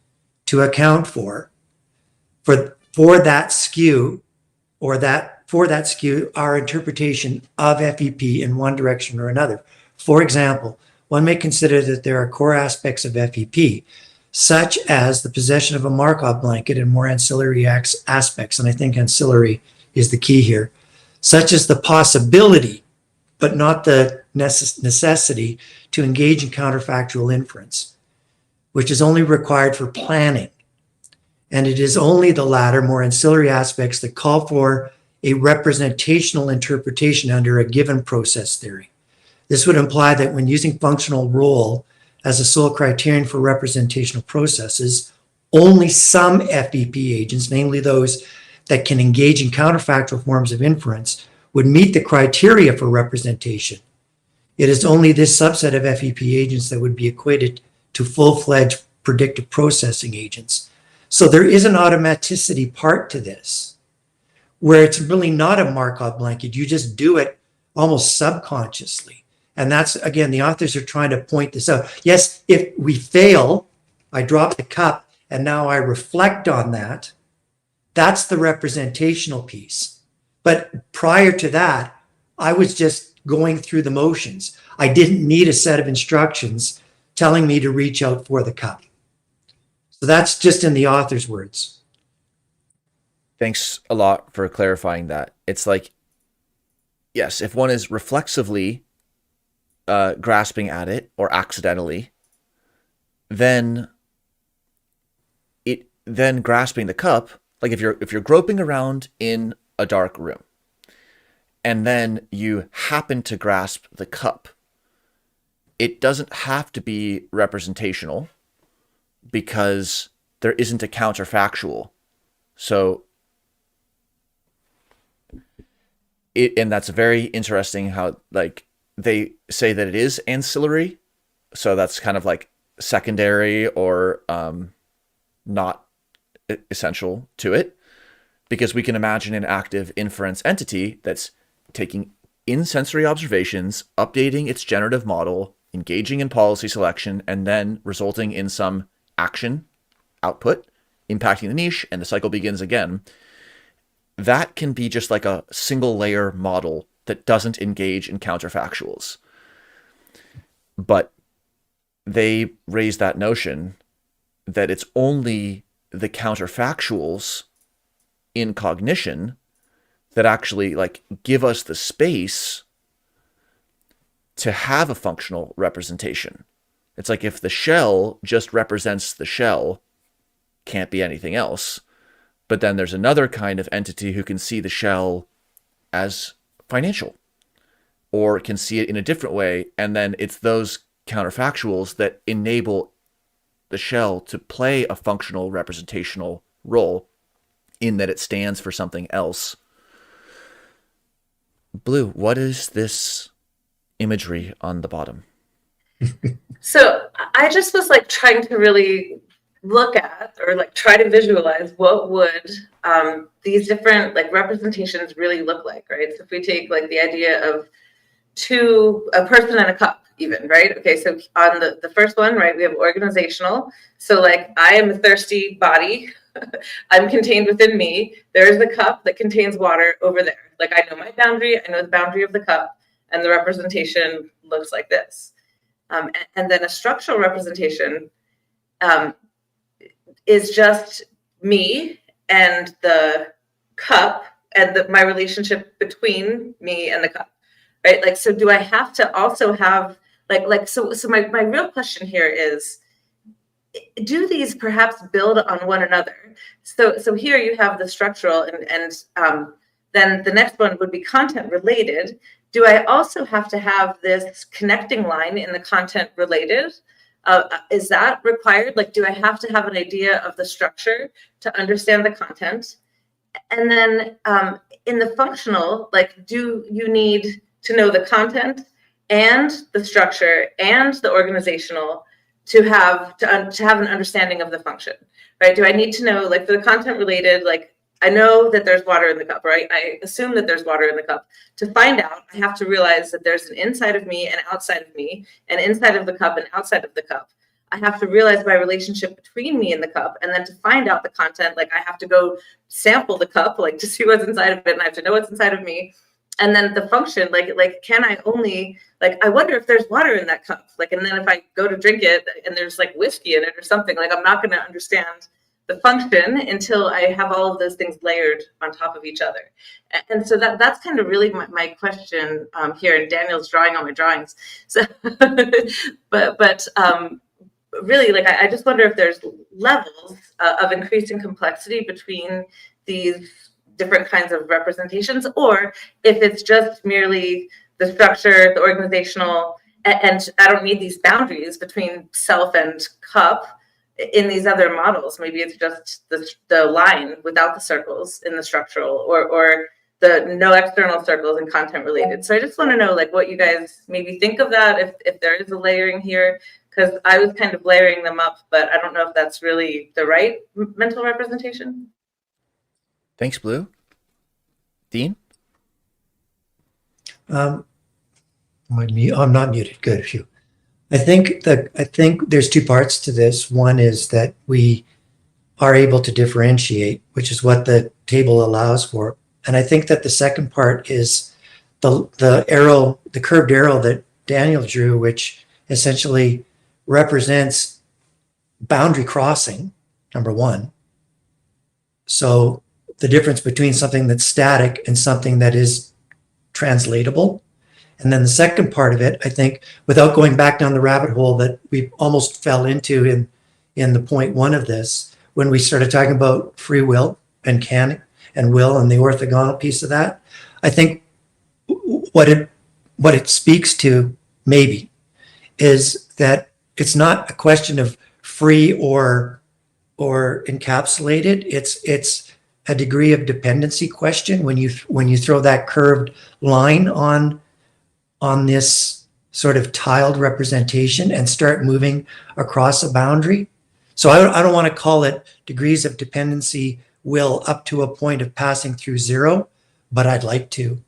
to account for that skew, our interpretation of FEP in one direction or another. For example, one may consider that there are core aspects of FEP, such as the possession of a Markov blanket and more ancillary aspects, and I think ancillary is the key here, such as the possibility, but not the necessity, to engage in counterfactual inference, which is only required for planning. And it is only the latter, more ancillary aspects, that call for a representational interpretation under a given process theory. This would imply that when using functional role as a sole criterion for representational processes, only some FEP agents, namely those that can engage in counterfactual forms of inference, would meet the criteria for representation. It is only this subset of FEP agents that would be equated to full-fledged predictive processing agents. So there is an automaticity part to this, where it's really not a Markov blanket. You just do it almost subconsciously. And that's, again, the authors are trying to point this out. Yes, if we fail, I drop the cup and now I reflect on that. That's the representational piece. But prior to that, I was just going through the motions. I didn't need a set of instructions telling me to reach out for the cup. So that's just in the author's words. Thanks a lot for clarifying that. It's like, yes, if one is reflexively grasping at it or accidentally, then grasping the cup, like if you're groping around in a dark room and then you happen to grasp the cup, it doesn't have to be representational because there isn't a counterfactual. So and that's very interesting how like they say that it is ancillary. So that's kind of like secondary or not essential to it, because we can imagine an active inference entity that's taking in sensory observations, updating its generative model, engaging in policy selection, and then resulting in some action output, impacting the niche, and the cycle begins again. That can be just like a single layer model that doesn't engage in counterfactuals. But they raise that notion that it's only the counterfactuals in cognition that actually like give us the space to have a functional representation. It's like if the shell just represents the shell, can't be anything else. But then there's another kind of entity who can see the shell as financial or can see it in a different way. And then it's those counterfactuals that enable the shell to play a functional representational role in that it stands for something else. Blue, what is this imagery on the bottom? So I just was like trying to really look at or like try to visualize what would these different like representations really look like, right? So if we take like the idea of a person and a cup even, right? Okay, so on the first one, right, we have organizational. So like I am a thirsty body. I'm contained within me. There's the cup that contains water over there. Like I know my boundary, I know the boundary of the cup, and the representation looks like this. And then a structural representation is just me and the cup and my relationship between me and the cup, right? Like, so do I have to also have so my real question here is, do these perhaps build on one another? So here you have the structural and then the next one would be content related. Do I also have to have this connecting line in the content related? Is that required? Like, do I have to have an idea of the structure to understand the content? And then in the functional, like, do you need to know the content and the structure and the organizational to have an understanding of the function, right? Do I need to know, like, for the content related, like, I know that there's water in the cup, right? I assume that there's water in the cup. To find out, I have to realize that there's an inside of me and outside of me, and inside of the cup and outside of the cup. I have to realize my relationship between me and the cup, and then to find out the content, like I have to go sample the cup, like to see what's inside of it, and I have to know what's inside of me. And then the function, like can I only, like, I wonder if there's water in that cup, like, and then if I go to drink it and there's like whiskey in it or something, like I'm not going to understand the function until I have all of those things layered on top of each other. And so that's kind of really my question here. And Daniel's drawing on my drawings. So, but really, like, I just wonder if there's levels of increasing complexity between these different kinds of representations, or if it's just merely the structure, the organizational, and I don't need these boundaries between self and cup in these other models. Maybe it's just the line without the circles in the structural, or the no external circles and content related. So I just want to know, like, what you guys maybe think of that, if there is a layering here, because I was kind of layering them up, but I don't know if that's really the right mental representation. Thanks, Blue. Dean? I'm not muted. Good. Phew. I think there's two parts to this. One is that we are able to differentiate, which is what the table allows for. And I think that the second part is the arrow, the curved arrow that Daniel drew, which essentially represents boundary crossing, number one. So the difference between something that's static and something that is translatable. And then the second part of it, I think, without going back down the rabbit hole that we almost fell into in the point one of this, when we started talking about free will and can and will and the orthogonal piece of that, I think what it speaks to maybe is that it's not a question of free or encapsulated. It's a degree of dependency question when you throw that curved line on this sort of tiled representation and start moving across a boundary. So I don't want to call it degrees of dependency will up to a point of passing through zero, but I'd like to,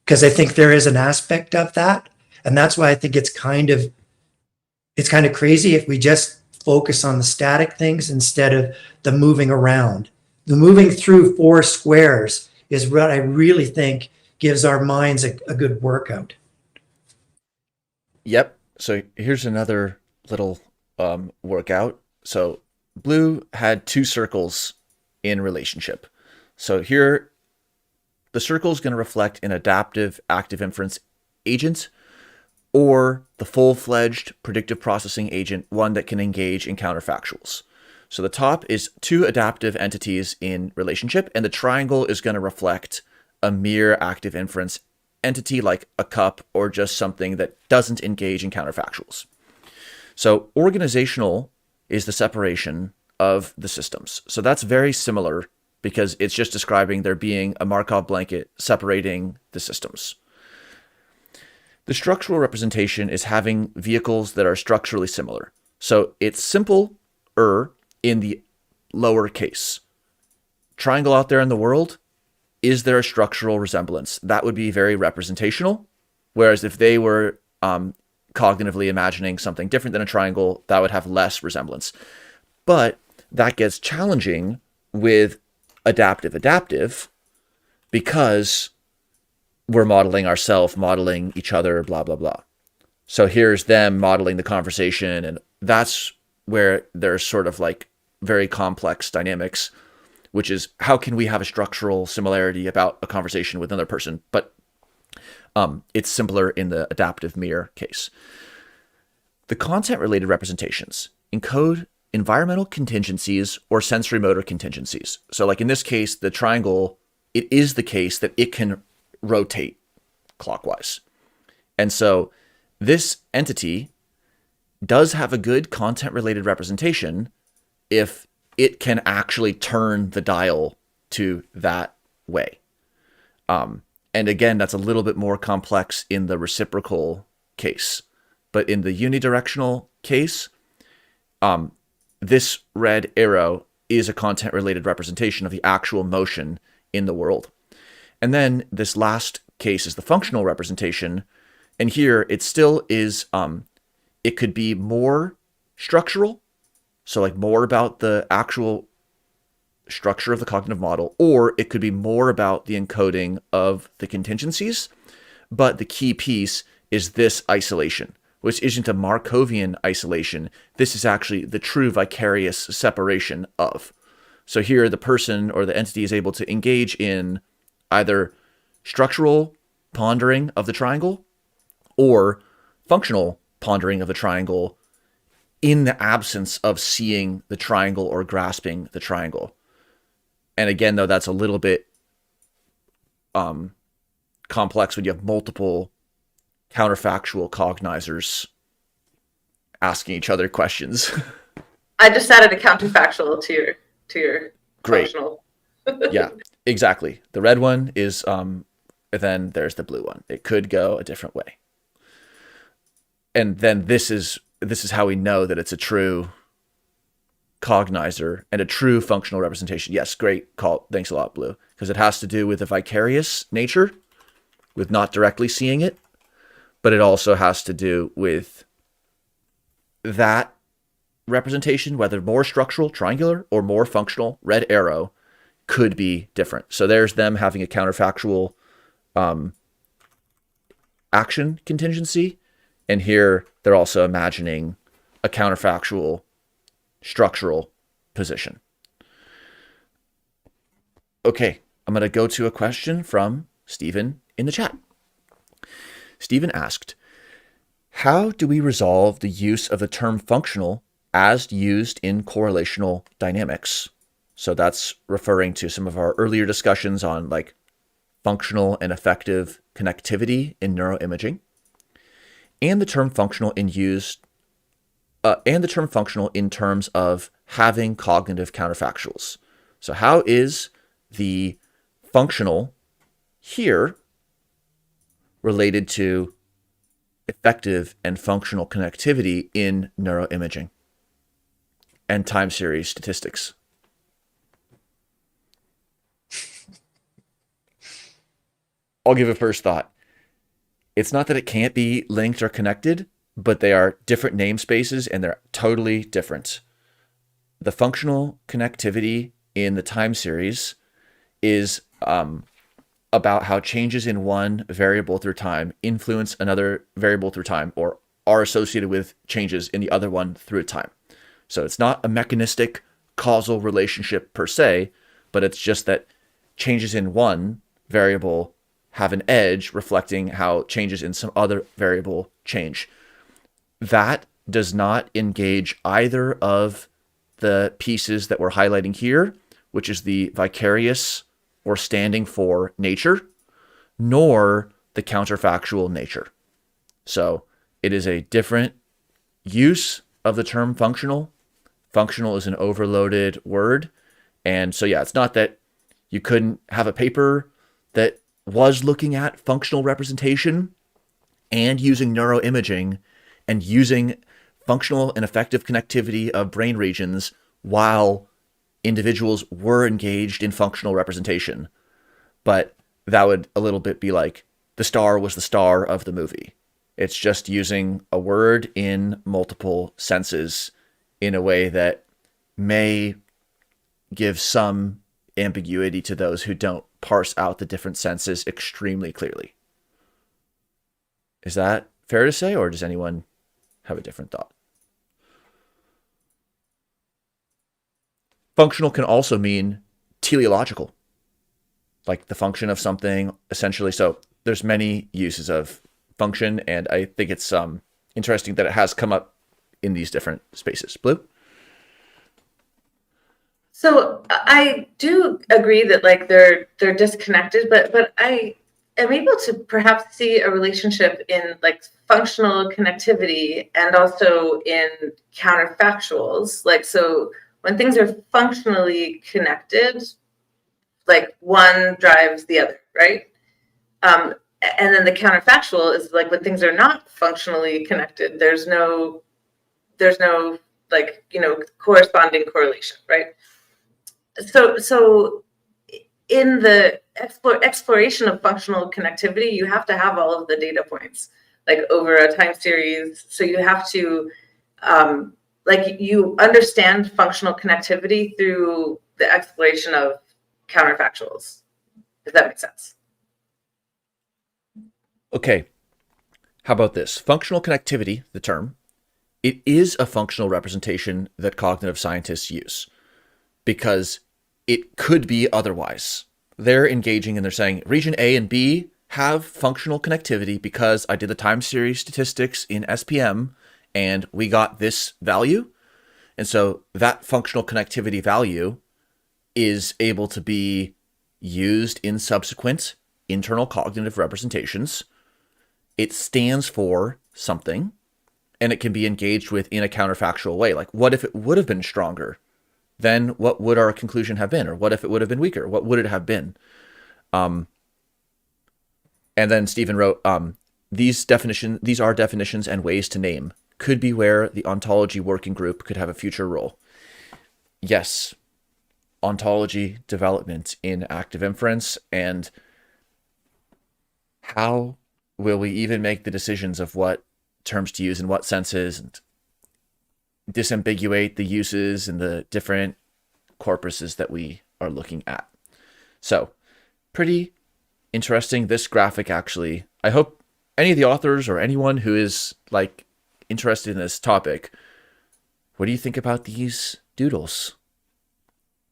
because I think there is an aspect of that. And that's why I think it's kind of crazy if we just focus on the static things instead of the moving around. The moving through four squares is what I really think gives our minds a good workout. Yep. So here's another little workout. So Blue had two circles in relationship. So here, the circle is going to reflect an adaptive active inference agent or the full-fledged predictive processing agent, one that can engage in counterfactuals. So the top is two adaptive entities in relationship, and the triangle is going to reflect a mere active inference entity like a cup or just something that doesn't engage in counterfactuals. So organizational is the separation of the systems. So that's very similar because it's just describing there being a Markov blanket separating the systems. The structural representation is having vehicles that are structurally similar. So it's simpler in the lower case. Triangle out there in the world, is there a structural resemblance? That would be very representational. Whereas if they were cognitively imagining something different than a triangle, that would have less resemblance. But that gets challenging with adaptive because we're modeling ourselves, modeling each other, blah, blah, blah. So here's them modeling the conversation, and that's where there's sort of like very complex dynamics, which is how can we have a structural similarity about a conversation with another person? But it's simpler in the adaptive mirror case. The content-related representations encode environmental contingencies or sensory motor contingencies. So like in this case, the triangle, it is the case that it can rotate clockwise. And so this entity does have a good content-related representation if it can actually turn the dial to that way. And again, that's a little bit more complex in the reciprocal case. But in the unidirectional case, this red arrow is a content-related representation of the actual motion in the world. And then this last case is the functional representation. And here it still is, it could be more structural. So like more about the actual structure of the cognitive model, or it could be more about the encoding of the contingencies. But the key piece is this isolation, which isn't a Markovian isolation. This is actually the true vicarious separation of. So here the person or the entity is able to engage in either structural pondering of the triangle or functional pondering of the triangle in the absence of seeing the triangle or grasping the triangle. And again, though, that's a little bit complex when you have multiple counterfactual cognizers asking each other questions. I just added a counterfactual to your Great. functional. Yeah, exactly. The red one is, then there's the blue one. It could go a different way. And then this is this is how we know that it's a true cognizer and a true functional representation. Yes, great call. Thanks a lot, Blue. Because it has to do with the vicarious nature, with not directly seeing it, but it also has to do with that representation, whether more structural, triangular, or more functional, red arrow, could be different. So there's them having a counterfactual action contingency, and here they're also imagining a counterfactual structural position. Okay, I'm going to go to a question from Stephen in the chat. Stephen asked, how do we resolve the use of the term functional as used in correlational dynamics? So that's referring to some of our earlier discussions on like functional and effective connectivity in neuroimaging, and the term functional in terms of having cognitive counterfactuals. So how is the functional here related to effective and functional connectivity in neuroimaging and time series statistics? I'll give a first thought. It's not that it can't be linked or connected, but they are different namespaces and they're totally different. The functional connectivity in the time series is about how changes in one variable through time influence another variable through time, or are associated with changes in the other one through time. So it's not a mechanistic causal relationship per se, but it's just that changes in one variable have an edge reflecting how changes in some other variable change. That does not engage either of the pieces that we're highlighting here, which is the vicarious or standing for nature, nor the counterfactual nature. So it is a different use of the term functional. Functional is an overloaded word. And so, yeah, it's not that you couldn't have a paper that was looking at functional representation and using neuroimaging and using functional and effective connectivity of brain regions while individuals were engaged in functional representation. But that would a little bit be like the star was the star of the movie. It's just using a word in multiple senses in a way that may give some ambiguity to those who don't parse out the different senses extremely clearly. Is that fair to say, or does anyone have a different thought? Functional can also mean teleological, like the function of something, essentially. So there's many uses of function, and I think it's interesting that it has come up in these different spaces. Blue? So I do agree that like they're disconnected, but I am able to perhaps see a relationship in like functional connectivity and also in counterfactuals. Like, so when things are functionally connected, like one drives the other, right? And then the counterfactual is like when things are not functionally connected, there's no like, corresponding correlation, right? So in the exploration of functional connectivity, you have to have all of the data points like over a time series. So you have to like you understand functional connectivity through the exploration of counterfactuals. Does that make sense? Okay. How about this? Functional connectivity, the term, it is a functional representation that cognitive scientists use, because it could be otherwise. They're engaging and they're saying region A and B have functional connectivity because I did the time series statistics in SPM and we got this value. And so that functional connectivity value is able to be used in subsequent internal cognitive representations. It stands for something, and it can be engaged with in a counterfactual way. Like, what if it would have been stronger? Then what would our conclusion have been? Or what if it would have been weaker? What would it have been? And then Stephen wrote, these are definitions and ways to name could be where the ontology working group could have a future role. Yes, ontology development in active inference, and how will we even make the decisions of what terms to use in what senses, and disambiguate the uses and the different corpuses that we are looking at. So pretty interesting, this graphic actually. I hope any of the authors or anyone who is like interested in this topic, what do you think about these doodles?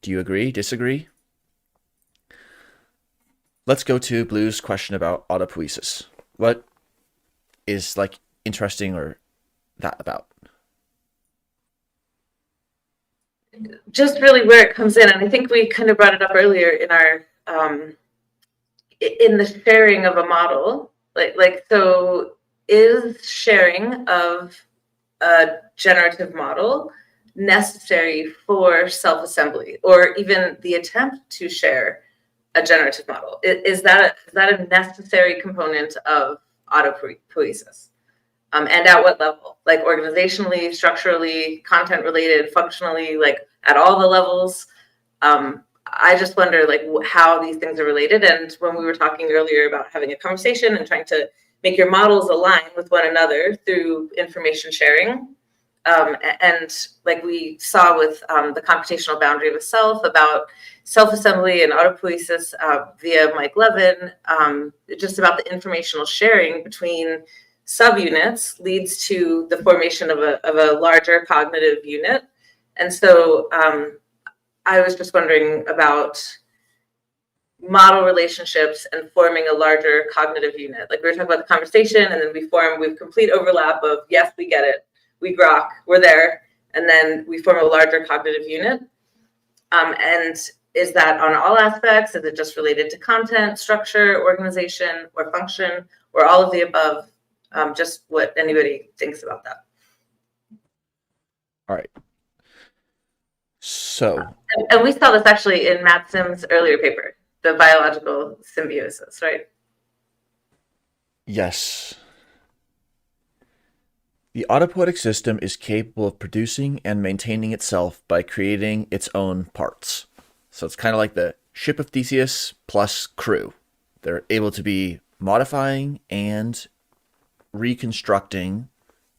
Do you agree, disagree? Let's go to Blue's question about autopoiesis. What is like interesting or that about? Just really where it comes in, and I think we kind of brought it up earlier in our in the sharing of a model, so is sharing of a generative model necessary for self-assembly, or even the attempt to share a generative model? Is that a necessary component of autopoiesis? And at what level? Like organizationally, structurally, content related, functionally, like at all the levels? I just wonder like how these things are related. And when we were talking earlier about having a conversation and trying to make your models align with one another through information sharing, and like we saw with the computational boundary of a self about self-assembly and autopoiesis via Mike Levin, just about the informational sharing between subunits leads to the formation of a larger cognitive unit. And so I was just wondering about model relationships and forming a larger cognitive unit. Like we were talking about the conversation, and then we have complete overlap of, yes, we get it, we grok, we're there, and then we form a larger cognitive unit. And is that on all aspects? Is it just related to content, structure, organization, or function, or all of the above? Just what anybody thinks about that. All right. So, and we saw this actually in Matt Sims' earlier paper, the biological symbiosis, right? yes. The autopoietic system is capable of producing and maintaining itself by creating its own parts. So it's kind of like the ship of Theseus plus crew. They're able to be modifying and reconstructing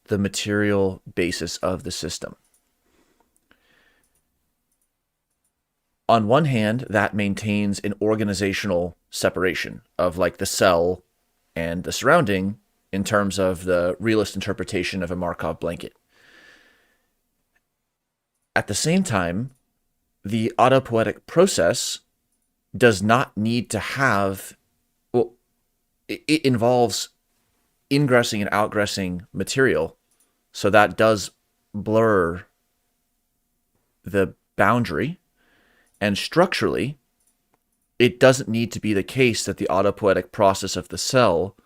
the material basis of the system. On one hand, that maintains an organizational separation of like the cell and the surrounding in terms of the realist interpretation of a Markov blanket. At the same time, the autopoietic process does not need to have, well, it involves ingressing and outgressing material, so that does blur the boundary. And structurally, it doesn't need to be the case that the autopoietic process of the cell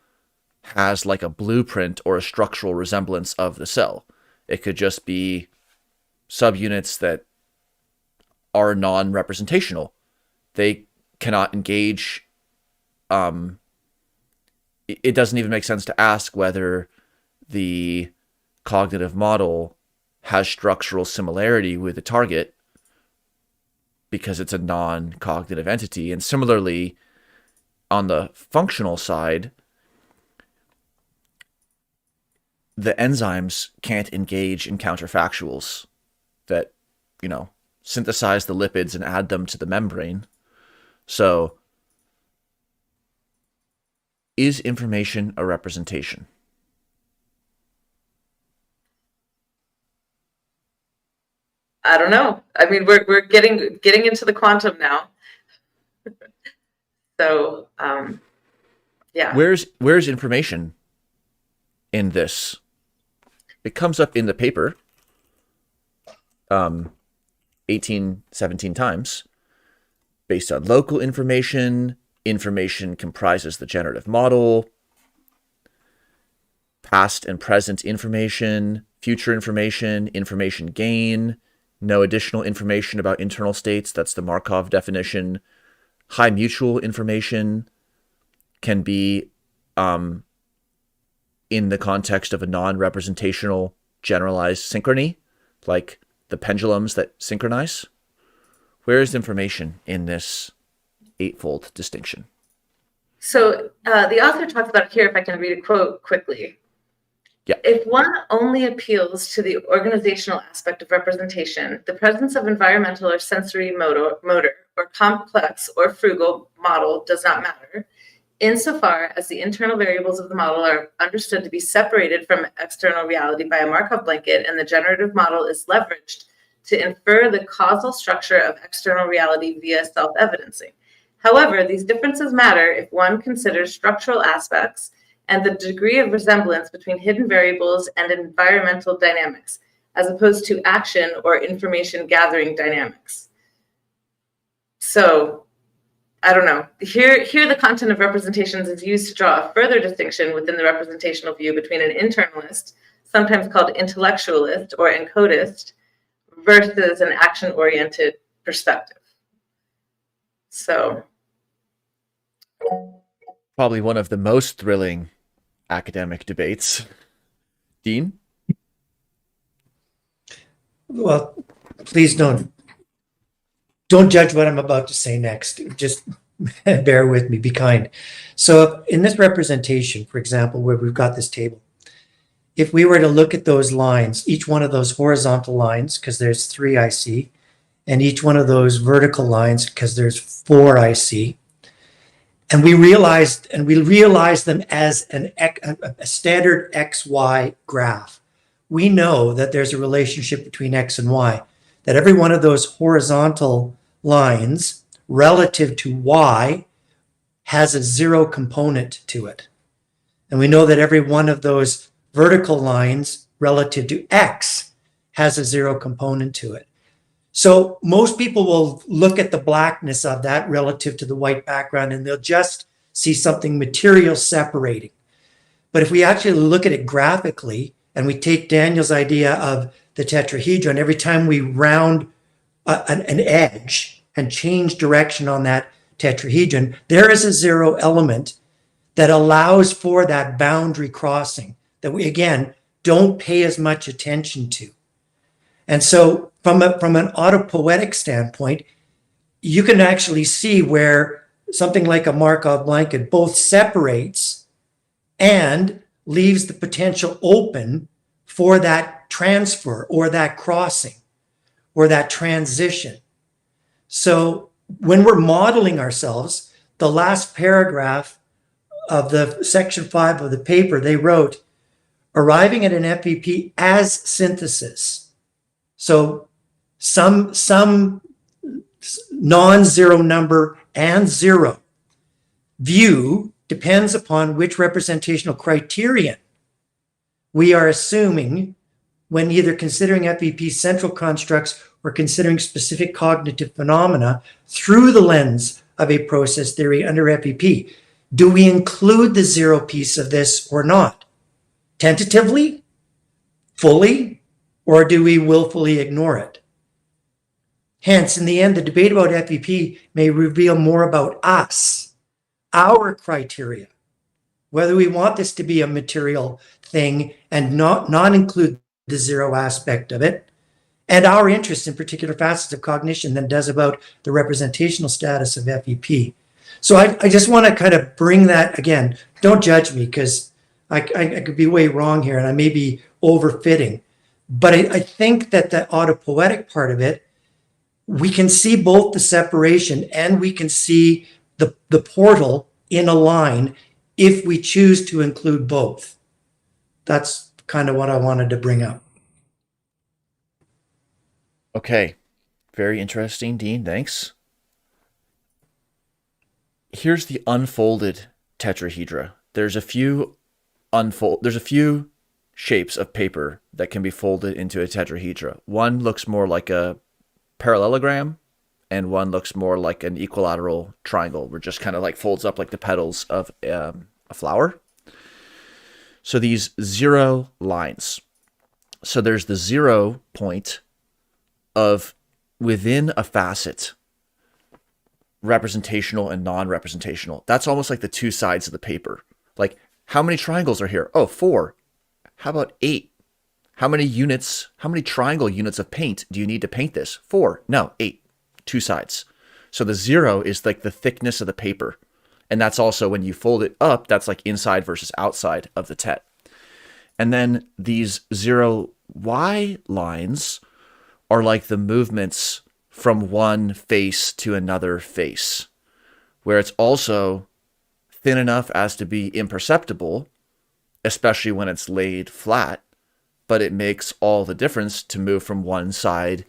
has like a blueprint or a structural resemblance of the cell. It could just be subunits that are non-representational. They cannot engage. It doesn't even make sense to ask whether the cognitive model has structural similarity with the target, because it's a non-cognitive entity. And similarly, on the functional side, the enzymes can't engage in counterfactuals that, synthesize the lipids and add them to the membrane. So, is information a representation? I don't know. I mean, we're getting into the quantum now. So, yeah. Where's information in this? It comes up in the paper 17 times. Based on local information comprises the generative model. Past and present information, future information gain. No additional information about internal states. That's the Markov definition. High mutual information can be in the context of a non-representational generalized synchrony, like the pendulums that synchronize? Where is the information in this eightfold distinction? So the author talks about here, if I can read a quote quickly. Yeah. If one only appeals to the organizational aspect of representation, the presence of environmental or sensory motor or complex or frugal model does not matter, insofar as the internal variables of the model are understood to be separated from external reality by a Markov blanket, and the generative model is leveraged to infer the causal structure of external reality via self-evidencing. However, these differences matter if one considers structural aspects and the degree of resemblance between hidden variables and environmental dynamics, as opposed to action or information gathering dynamics. So, I don't know. Here the content of representations is used to draw a further distinction within the representational view between an internalist, sometimes called intellectualist or encodist, versus an action-oriented perspective. So, Probably one of the most thrilling academic debates. Dean? Well, please don't judge what I'm about to say next. Just bear with me, be kind. So in this representation, for example, where we've got this table, if we were to look at those lines, each one of those horizontal lines, because there's 3 I see, and each one of those vertical lines, because there's 4 I see, and we realized them as a standard XY graph. We know that there's a relationship between X and Y, that every one of those horizontal lines relative to Y has a 0 component to it. And we know that every one of those vertical lines relative to X has a 0 component to it. So most people will look at the blackness of that relative to the white background, and they'll just see something material separating. But if we actually look at it graphically, and we take Daniel's idea of the tetrahedron, every time we round an edge and change direction on that tetrahedron, there is a 0 element that allows for that boundary crossing that we, again, don't pay as much attention to. And so from an autopoietic standpoint, you can actually see where something like a Markov blanket both separates and leaves the potential open for that transfer or that crossing or that transition. So when we're modeling ourselves, the last paragraph of the section 5 of the paper, they wrote, arriving at an FVP as synthesis. So some non-zero number and 0 view depends upon which representational criterion we are assuming when either considering FVP central constructs or considering specific cognitive phenomena through the lens of a process theory under FVP. Do we include the 0 piece of this or not? Tentatively? Fully? Or do we willfully ignore it? Hence, in the end, the debate about FVP may reveal more about us, our criteria, whether we want this to be a material thing and not include the 0 aspect of it, and our interest in particular facets of cognition than does about the representational status of FVP. So I just want to kind of bring that, again, don't judge me because I could be way wrong here and I may be overfitting. But I think that the autopoietic part of it, we can see both the separation and we can see the portal in a line if we choose to include both. That's kind of what I wanted to bring up. Okay. Very interesting, Dean. Thanks. Here's the unfolded tetrahedra. There's a few shapes of paper that can be folded into a tetrahedra. One looks more like a parallelogram, and one looks more like an equilateral triangle, where it just kind of like folds up like the petals of a flower. So these 0 lines. So there's the 0 point of within a facet, representational and non-representational. That's almost like the 2 sides of the paper. Like, how many triangles are here? Oh, 4. How about 8? How many triangle units of paint do you need to paint this? 4. No, 8. 2 sides. So the 0 is like the thickness of the paper. And that's also when you fold it up, that's like inside versus outside of the tet. And then these 0 Y lines are like the movements from one face to another face, where it's also thin enough as to be imperceptible, especially when it's laid flat, but it makes all the difference to move from one side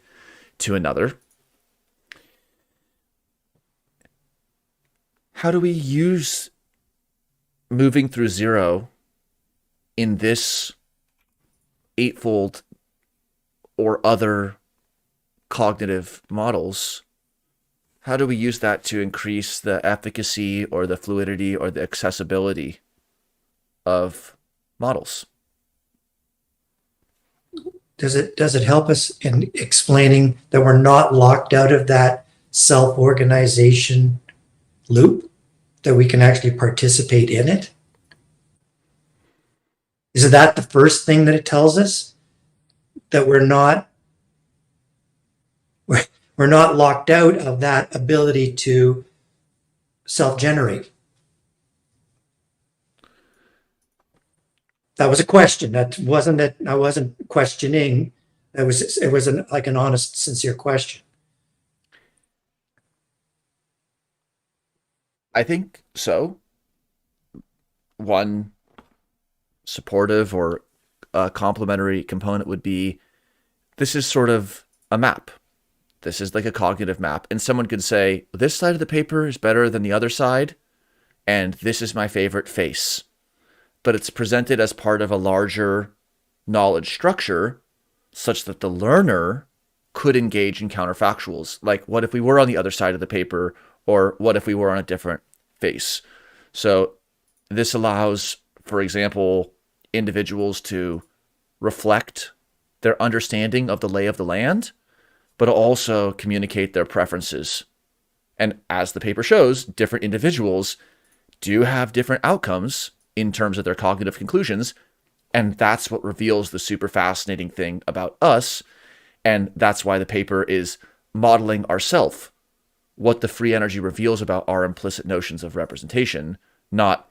to another. How do we use moving through 0 in this eightfold or other cognitive models? How do we use that to increase the efficacy or the fluidity or the accessibility of models? Does it help us in explaining that we're not locked out of that self-organization loop, that we can actually participate in it? Is that the first thing that it tells us? That we're not locked out of that ability to self-generate? That was a question. That wasn't it. I wasn't questioning. It was like an honest, sincere question. I think so. One supportive or complementary component would be, this is sort of a map. This is like a cognitive map. And someone could say, this side of the paper is better than the other side, and this is my favorite face. But it's presented as part of a larger knowledge structure such that the learner could engage in counterfactuals. Like, what if we were on the other side of the paper, or what if we were on a different face? So this allows, for example, individuals to reflect their understanding of the lay of the land, but also communicate their preferences. And as the paper shows, different individuals do have different outcomes in terms of their cognitive conclusions. And that's what reveals the super fascinating thing about us. And that's why the paper is modeling ourself, what the free energy reveals about our implicit notions of representation, not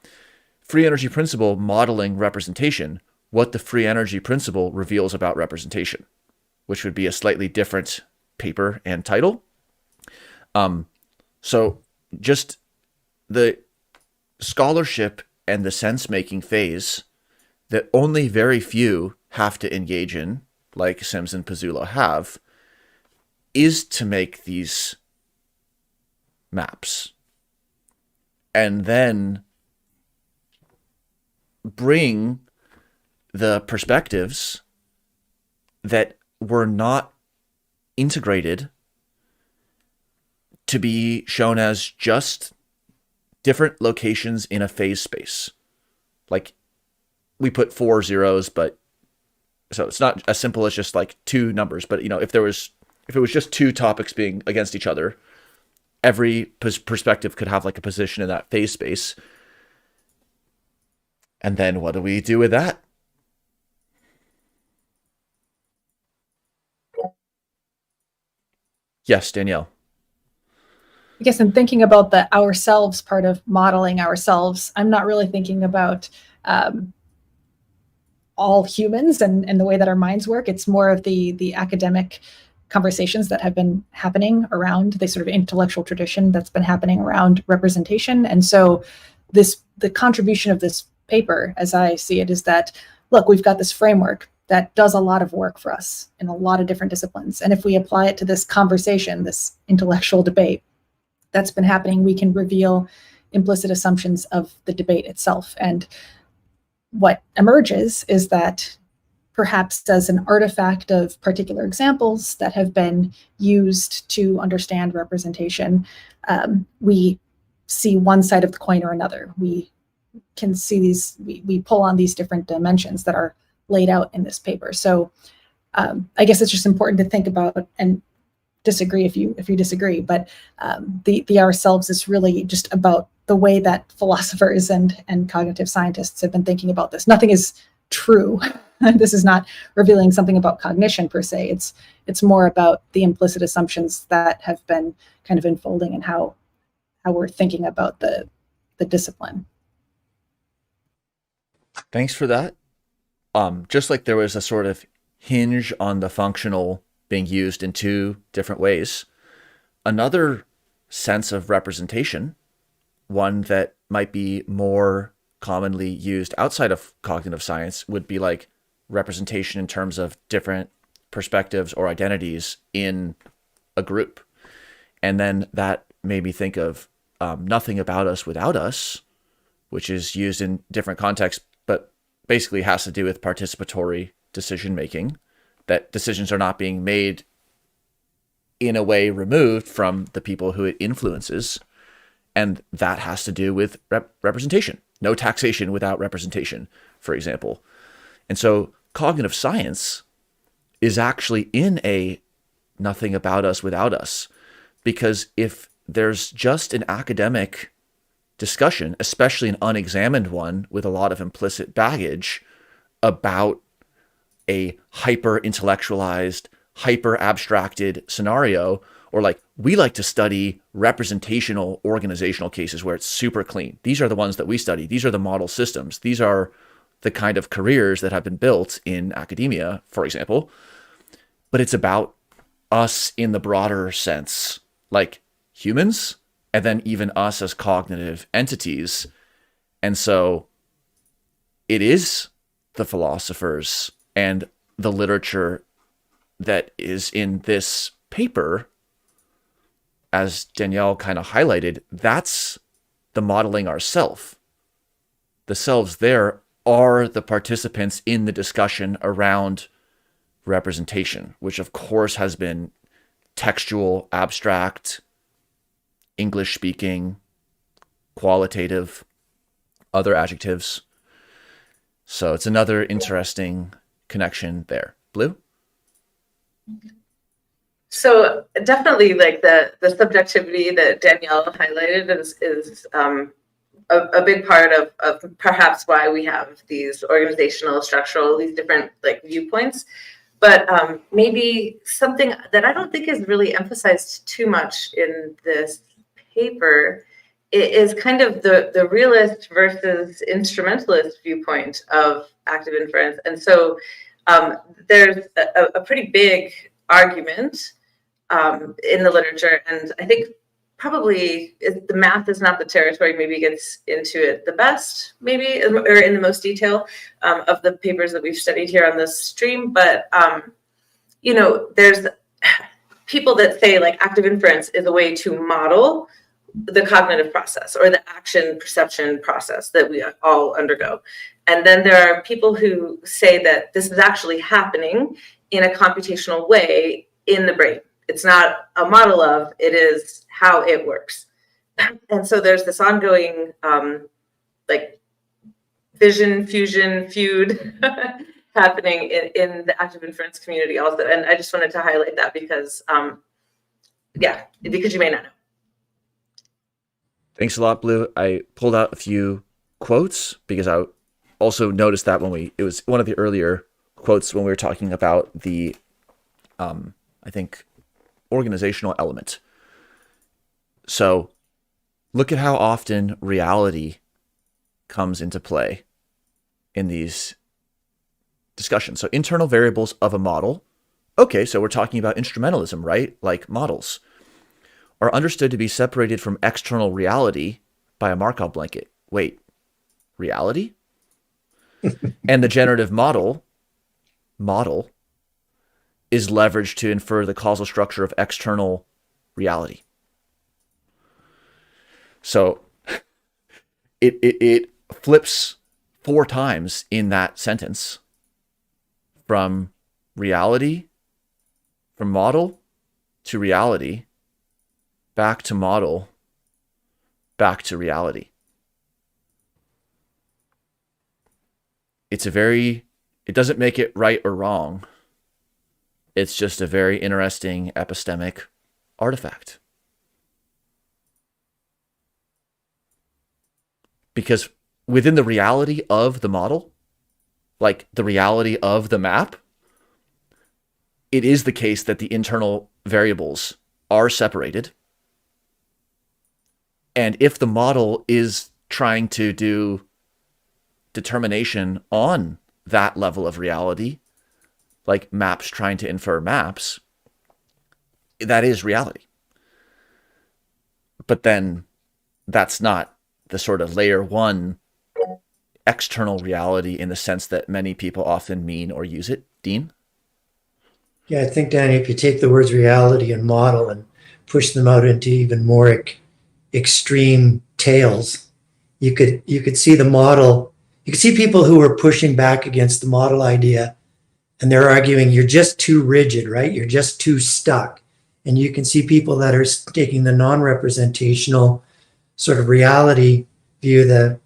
free energy principle modeling representation, what the free energy principle reveals about representation, which would be a slightly different paper and title. So just the scholarship and the sense-making phase that only very few have to engage in, like Sims and Pezzulo have, is to make these maps. And then bring the perspectives that were not integrated to be shown as just different locations in a phase space. Like, we put 4 zeros, but so it's not as simple as just like 2 numbers. But if it was just 2 topics being against each other, every perspective could have like a position in that phase space. And then what do we do with that? Yes, Danielle. I guess I'm thinking about the ourselves part of modeling ourselves. I'm not really thinking about all humans and the way that our minds work. It's more of the academic conversations that have been happening around the sort of intellectual tradition that's been happening around representation. And so the contribution of this paper, as I see it, is that, look, we've got this framework that does a lot of work for us in a lot of different disciplines. And if we apply it to this conversation, this intellectual debate that's been happening, we can reveal implicit assumptions of the debate itself. And what emerges is that perhaps as an artifact of particular examples that have been used to understand representation, we see one side of the coin or another. We can see these, we pull on these different dimensions that are laid out in this paper. So I guess it's just important to think about, and disagree if you disagree, but the ourselves is really just about the way that philosophers and cognitive scientists have been thinking about this. Nothing is true. This is not revealing something about cognition per se. It's more about the implicit assumptions that have been kind of unfolding and how we're thinking about the discipline. Thanks for that. Just like there was a sort of hinge on the functional being used in two different ways, another sense of representation, one that might be more commonly used outside of cognitive science, would be like representation in terms of different perspectives or identities in a group. And then that made me think of nothing about us without us, which is used in different contexts, but basically has to do with participatory decision making, that decisions are not being made in a way removed from the people who it influences. And that has to do with representation. No taxation without representation, for example. And so cognitive science is actually in a nothing about us without us, because if there's just an academic discussion, especially an unexamined one with a lot of implicit baggage about a hyper intellectualized, hyper abstracted scenario, or like we like to study representational organizational cases where it's super clean. These are the ones that we study. These are the model systems. These are the kind of careers that have been built in academia, for example. But it's about us in the broader sense, like humans, and then even us as cognitive entities. And so it is the philosophers and the literature that is in this paper, as Danielle kind of highlighted, that's the modeling ourself. The selves there are the participants in the discussion around representation, which of course has been textual, abstract, English speaking, qualitative, other adjectives. So it's another interesting connection there. Blue? So definitely, like the subjectivity that Danielle highlighted is a big part of perhaps why we have these organizational, structural, these different like viewpoints. But maybe something that I don't think is really emphasized too much in this paper is kind of the realist versus instrumentalist viewpoint of active inference. And so there's a pretty big argument in the literature, and I think probably the math is not the territory maybe gets into it the best, maybe, or in the most detail of the papers that we've studied here on this stream. But you know, there's people that say like active inference is a way to model the cognitive process or the action perception process that we all undergo. And then there are people who say that this is actually happening in a computational way in the brain. It's not a model of, it is how it works. And so there's this ongoing like vision, fusion, feud happening in the active inference community also. And I just wanted to highlight that because, yeah, because you may not know. Thanks a lot, Blue. I pulled out a few quotes because I also noticed that it was one of the earlier quotes when we were talking about the, I think, organizational element. So look at how often reality comes into play in these discussions. So internal variables of a model. Okay, so we're talking about instrumentalism, right? Like models are understood to be separated from external reality by a Markov blanket. Wait, reality? And the generative model is leveraged to infer the causal structure of external reality. So it flips 4 times in that sentence from reality, from model to reality, back to model, back to reality. It doesn't make it right or wrong. It's just a very interesting epistemic artifact. Because within the reality of the model, like the reality of the map, it is the case that the internal variables are separated. And if the model is trying to do determination on that level of reality, like maps trying to infer maps, that is reality. But then that's not the sort of layer one external reality in the sense that many people often mean or use it. Dean? Yeah, I think, Danny, if you take the words reality and model and push them out into even more extreme tales, you could see the model. You could see people who are pushing back against the model idea, and they're arguing you're just too rigid, right? You're just too stuck. And you can see people that are taking the non-representational sort of reality view, the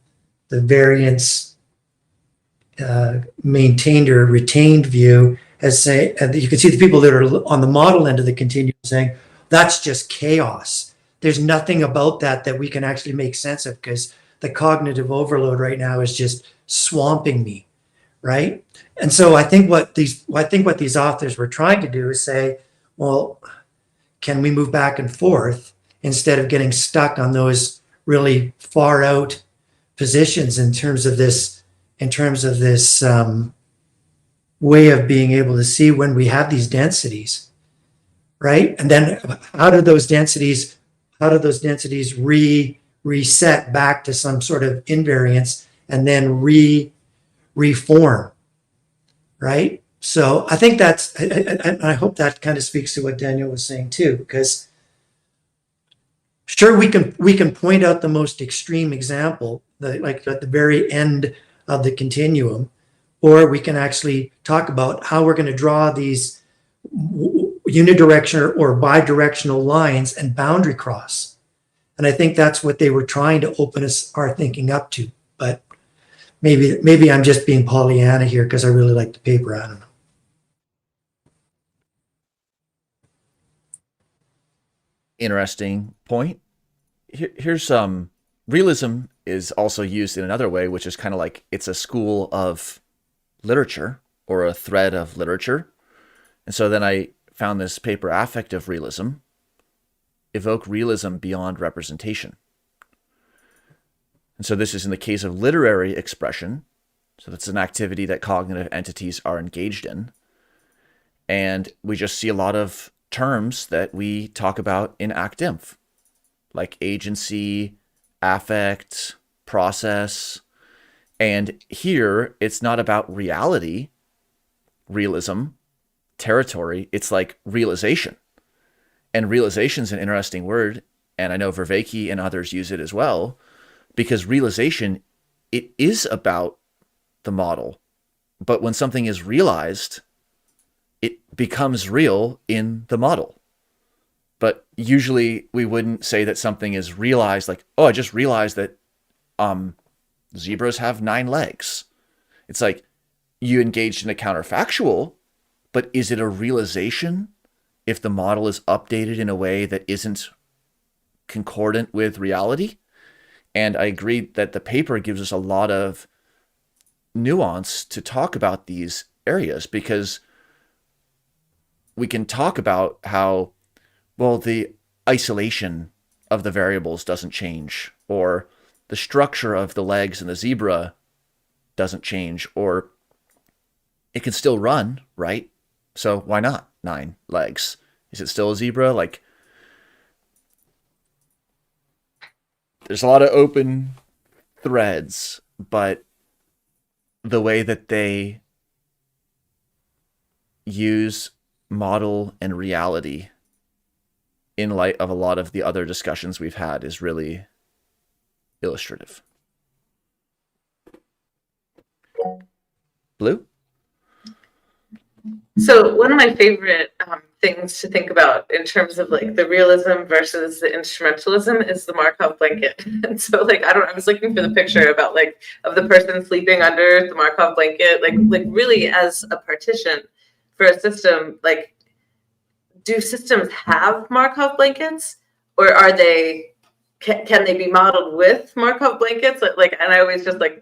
variance maintained or retained view, as say, you can see the people that are on the model end of the continuum saying that's just chaos. There's nothing about that we can actually make sense of, because the cognitive overload right now is just swamping me, right? And so I think what these authors were trying to do is say, well, can we move back and forth instead of getting stuck on those really far out positions in terms of this way of being able to see when we have these densities, right? And then how do those densities reset back to some sort of invariance and then reform, right? So I think I hope that kind of speaks to what Daniel was saying too, because sure, we can point out the most extreme example, like at the very end of the continuum, or we can actually talk about how we're going to draw these unidirectional or bidirectional lines and boundary cross. And I think that's what they were trying to open our thinking up to. But maybe I'm just being Pollyanna here because I really like the paper. I don't know. Interesting point. Here's realism is also used in another way, which is kind of like it's a school of literature or a thread of literature. And so then I found this paper, Affective Realism, Evoke Realism Beyond Representation. And so this is in the case of literary expression. So that's an activity that cognitive entities are engaged in. And we just see a lot of terms that we talk about in ActInf, like agency, affect, process. And here, it's not about reality, realism, territory. It's like realization. And realization is an interesting word. And I know Vervaeke and others use it as well, because realization, it is about the model. But when something is realized, it becomes real in the model. But usually we wouldn't say that something is realized like, oh, I just realized that zebras have 9 legs. It's like you engaged in a counterfactual, but is it a realization if the model is updated in a way that isn't concordant with reality? And I agree that the paper gives us a lot of nuance to talk about these areas, because we can talk about how, well, the isolation of the variables doesn't change, or the structure of the legs in the zebra doesn't change, or it can still run, right? So why not 9 legs? Is it still a zebra? Like, there's a lot of open threads, but the way that they use model and reality in light of a lot of the other discussions we've had is really illustrative. Blue? So one of my favorite things to think about in terms of like the realism versus the instrumentalism is the Markov blanket. And so like, I was looking for the picture about like of the person sleeping under the Markov blanket, like really as a partition for a system. Like, do systems have Markov blankets, or are they can they be modeled with Markov blankets? Like, and I always just like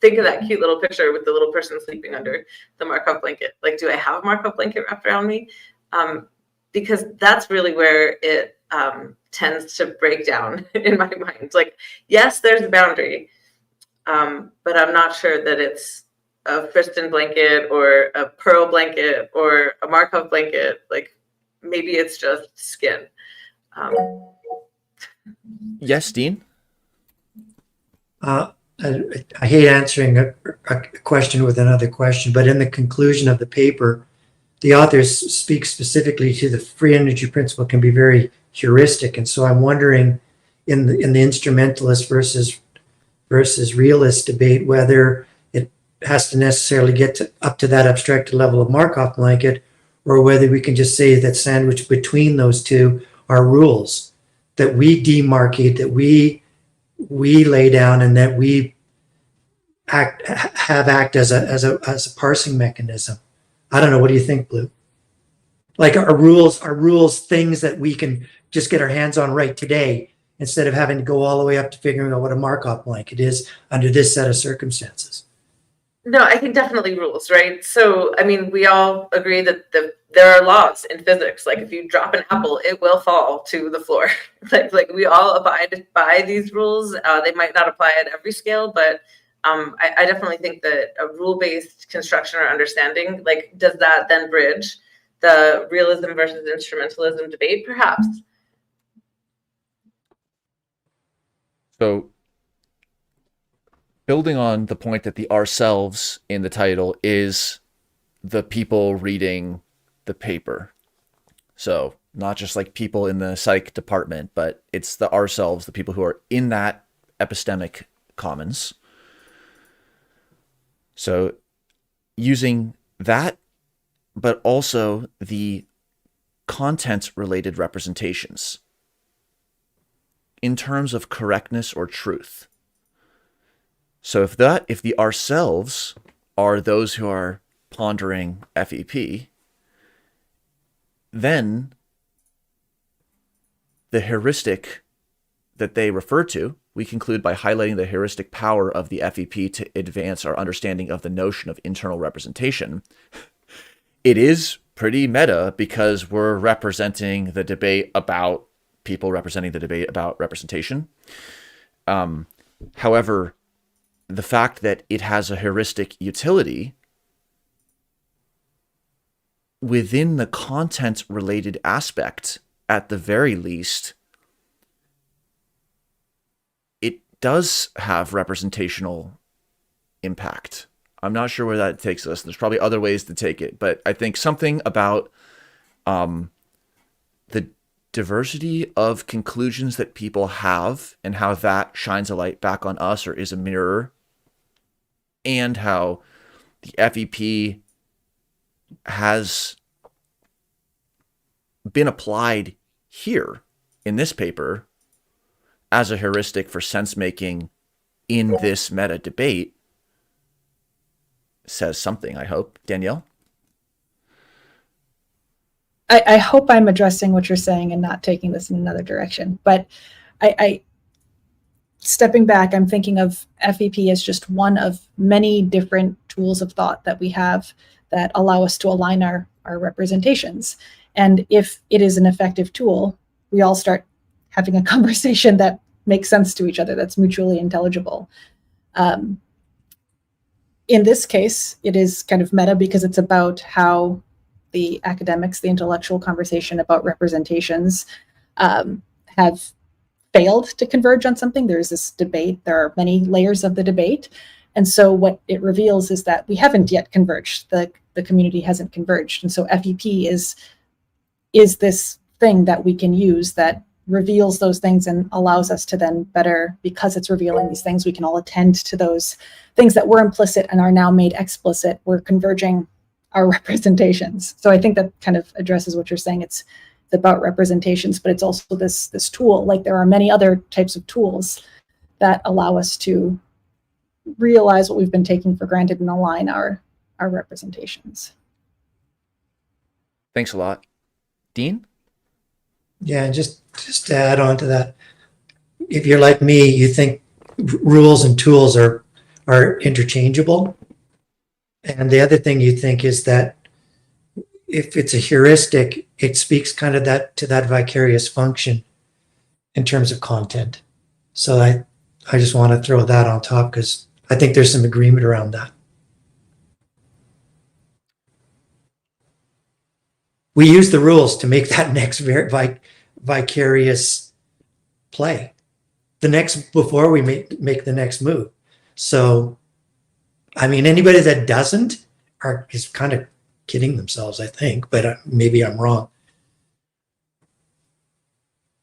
think of that cute little picture with the little person sleeping under the Markov blanket. Like, do I have a Markov blanket wrapped around me? Because that's really where it tends to break down in my mind. Like, yes, there's a boundary, but I'm not sure that it's a Friston blanket or a Pearl blanket or a Markov blanket. Like, maybe it's just skin. Yes, Dean? I hate answering a question with another question, but in the conclusion of the paper, the authors speak specifically to the free energy principle can be very heuristic. And so I'm wondering in the instrumentalist versus realist debate, whether it has to necessarily get up to that abstracted level of Markov blanket, or whether we can just say that sandwiched between those two are rules that we demarcate, that we lay down, and that we act as a parsing mechanism. I don't know. What do you think, Blue? Like, are rules things that we can just get our hands on right today, instead of having to go all the way up to figuring out what a Markov blanket is under this set of circumstances? No, I think definitely rules, right? So, I mean, we all agree that there are laws in physics. Like, if you drop an apple, it will fall to the floor. like we all abide by these rules. They might not apply at every scale, but I definitely think that a rule-based construction or understanding, like, does that then bridge the realism versus instrumentalism debate? Perhaps. So, building on the point that the ourselves in the title is the people reading the paper. So, not just like people in the psych department, but it's the ourselves, the people who are in that epistemic commons. So, using that, but also the content-related representations in terms of correctness or truth. So if the ourselves are those who are pondering FEP, then the heuristic that they refer to, we conclude by highlighting the heuristic power of the FEP to advance our understanding of the notion of internal representation. It is pretty meta because we're representing the debate about people representing the debate about representation. However, the fact that it has a heuristic utility within the content-related aspect, at the very least, it does have representational impact. I'm not sure where that takes us. There's probably other ways to take it, but I think something about the diversity of conclusions that people have and how that shines a light back on us or is a mirror, and how the FEP has been applied here in this paper as a heuristic for sense making in this meta debate says something, I hope. Danielle? I hope I'm addressing what you're saying and not taking this in another direction. But I stepping back, I'm thinking of FEP as just one of many different tools of thought that we have that allow us to align our representations. And if it is an effective tool, we all start having a conversation that makes sense to each other, that's mutually intelligible. In this case, it is kind of meta because it's about how the academics, the intellectual conversation about representations have failed to converge on something. There's this debate. There are many layers of the debate. And so what it reveals is that we haven't yet converged. The community hasn't converged. And so FEP is this thing that we can use that reveals those things and allows us to then better, because it's revealing these things, we can all attend to those things that were implicit and are now made explicit. We're converging our representations. So I think that kind of addresses what you're saying. It's about representations, but it's also this tool. Like, there are many other types of tools that allow us to realize what we've been taking for granted and align our representations. Thanks a lot. Dean? Yeah, and just to add on to that, if you're like me, you think rules and tools are interchangeable. And the other thing you think is that if it's a heuristic, it speaks kind of to that vicarious function in terms of content. So I just want to throw that on top because I think there's some agreement around that. We use the rules to make that next vicarious play. Before we make the next move. So, I mean, anybody that doesn't is kind of kidding themselves, I think, but maybe I'm wrong.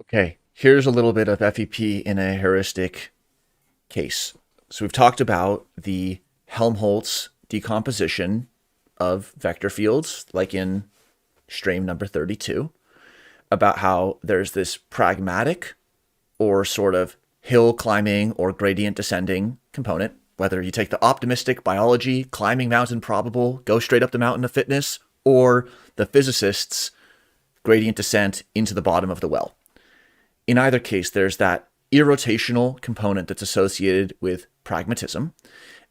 Okay, here's a little bit of FEP in a heuristic case. So we've talked about the Helmholtz decomposition of vector fields, like in stream number 32, about how there's this pragmatic or sort of hill climbing or gradient descending component, whether you take the optimistic biology, climbing mountain probable, go straight up the mountain of fitness, or the physicists' gradient descent into the bottom of the well. In either case, there's that irrotational component that's associated with pragmatism.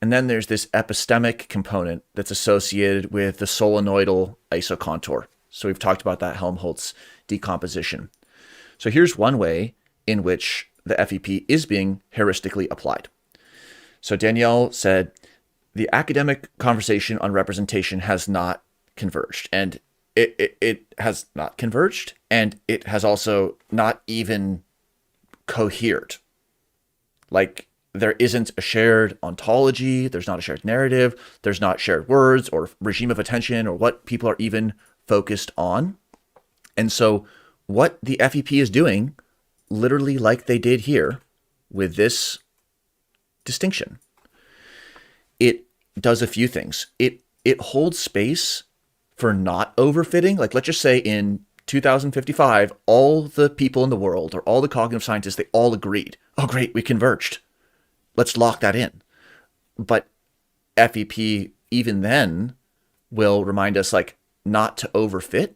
And then there's this epistemic component that's associated with the solenoidal isocontour. So we've talked about that Helmholtz decomposition. So here's one way in which the FEP is being heuristically applied. So Danielle said, the academic conversation on representation has not converged. And it has not converged, and it has also not even cohered. Like, there isn't a shared ontology, there's not a shared narrative, there's not shared words or regime of attention or what people are even focused on. And so what the FEP is doing, literally like they did here with this distinction, it does a few things. It holds space for not overfitting. Like, let's just say in 2055, all the people in the world or all the cognitive scientists, they all agreed, oh great, we converged. Let's lock that in. But FEP even then will remind us, like, not to overfit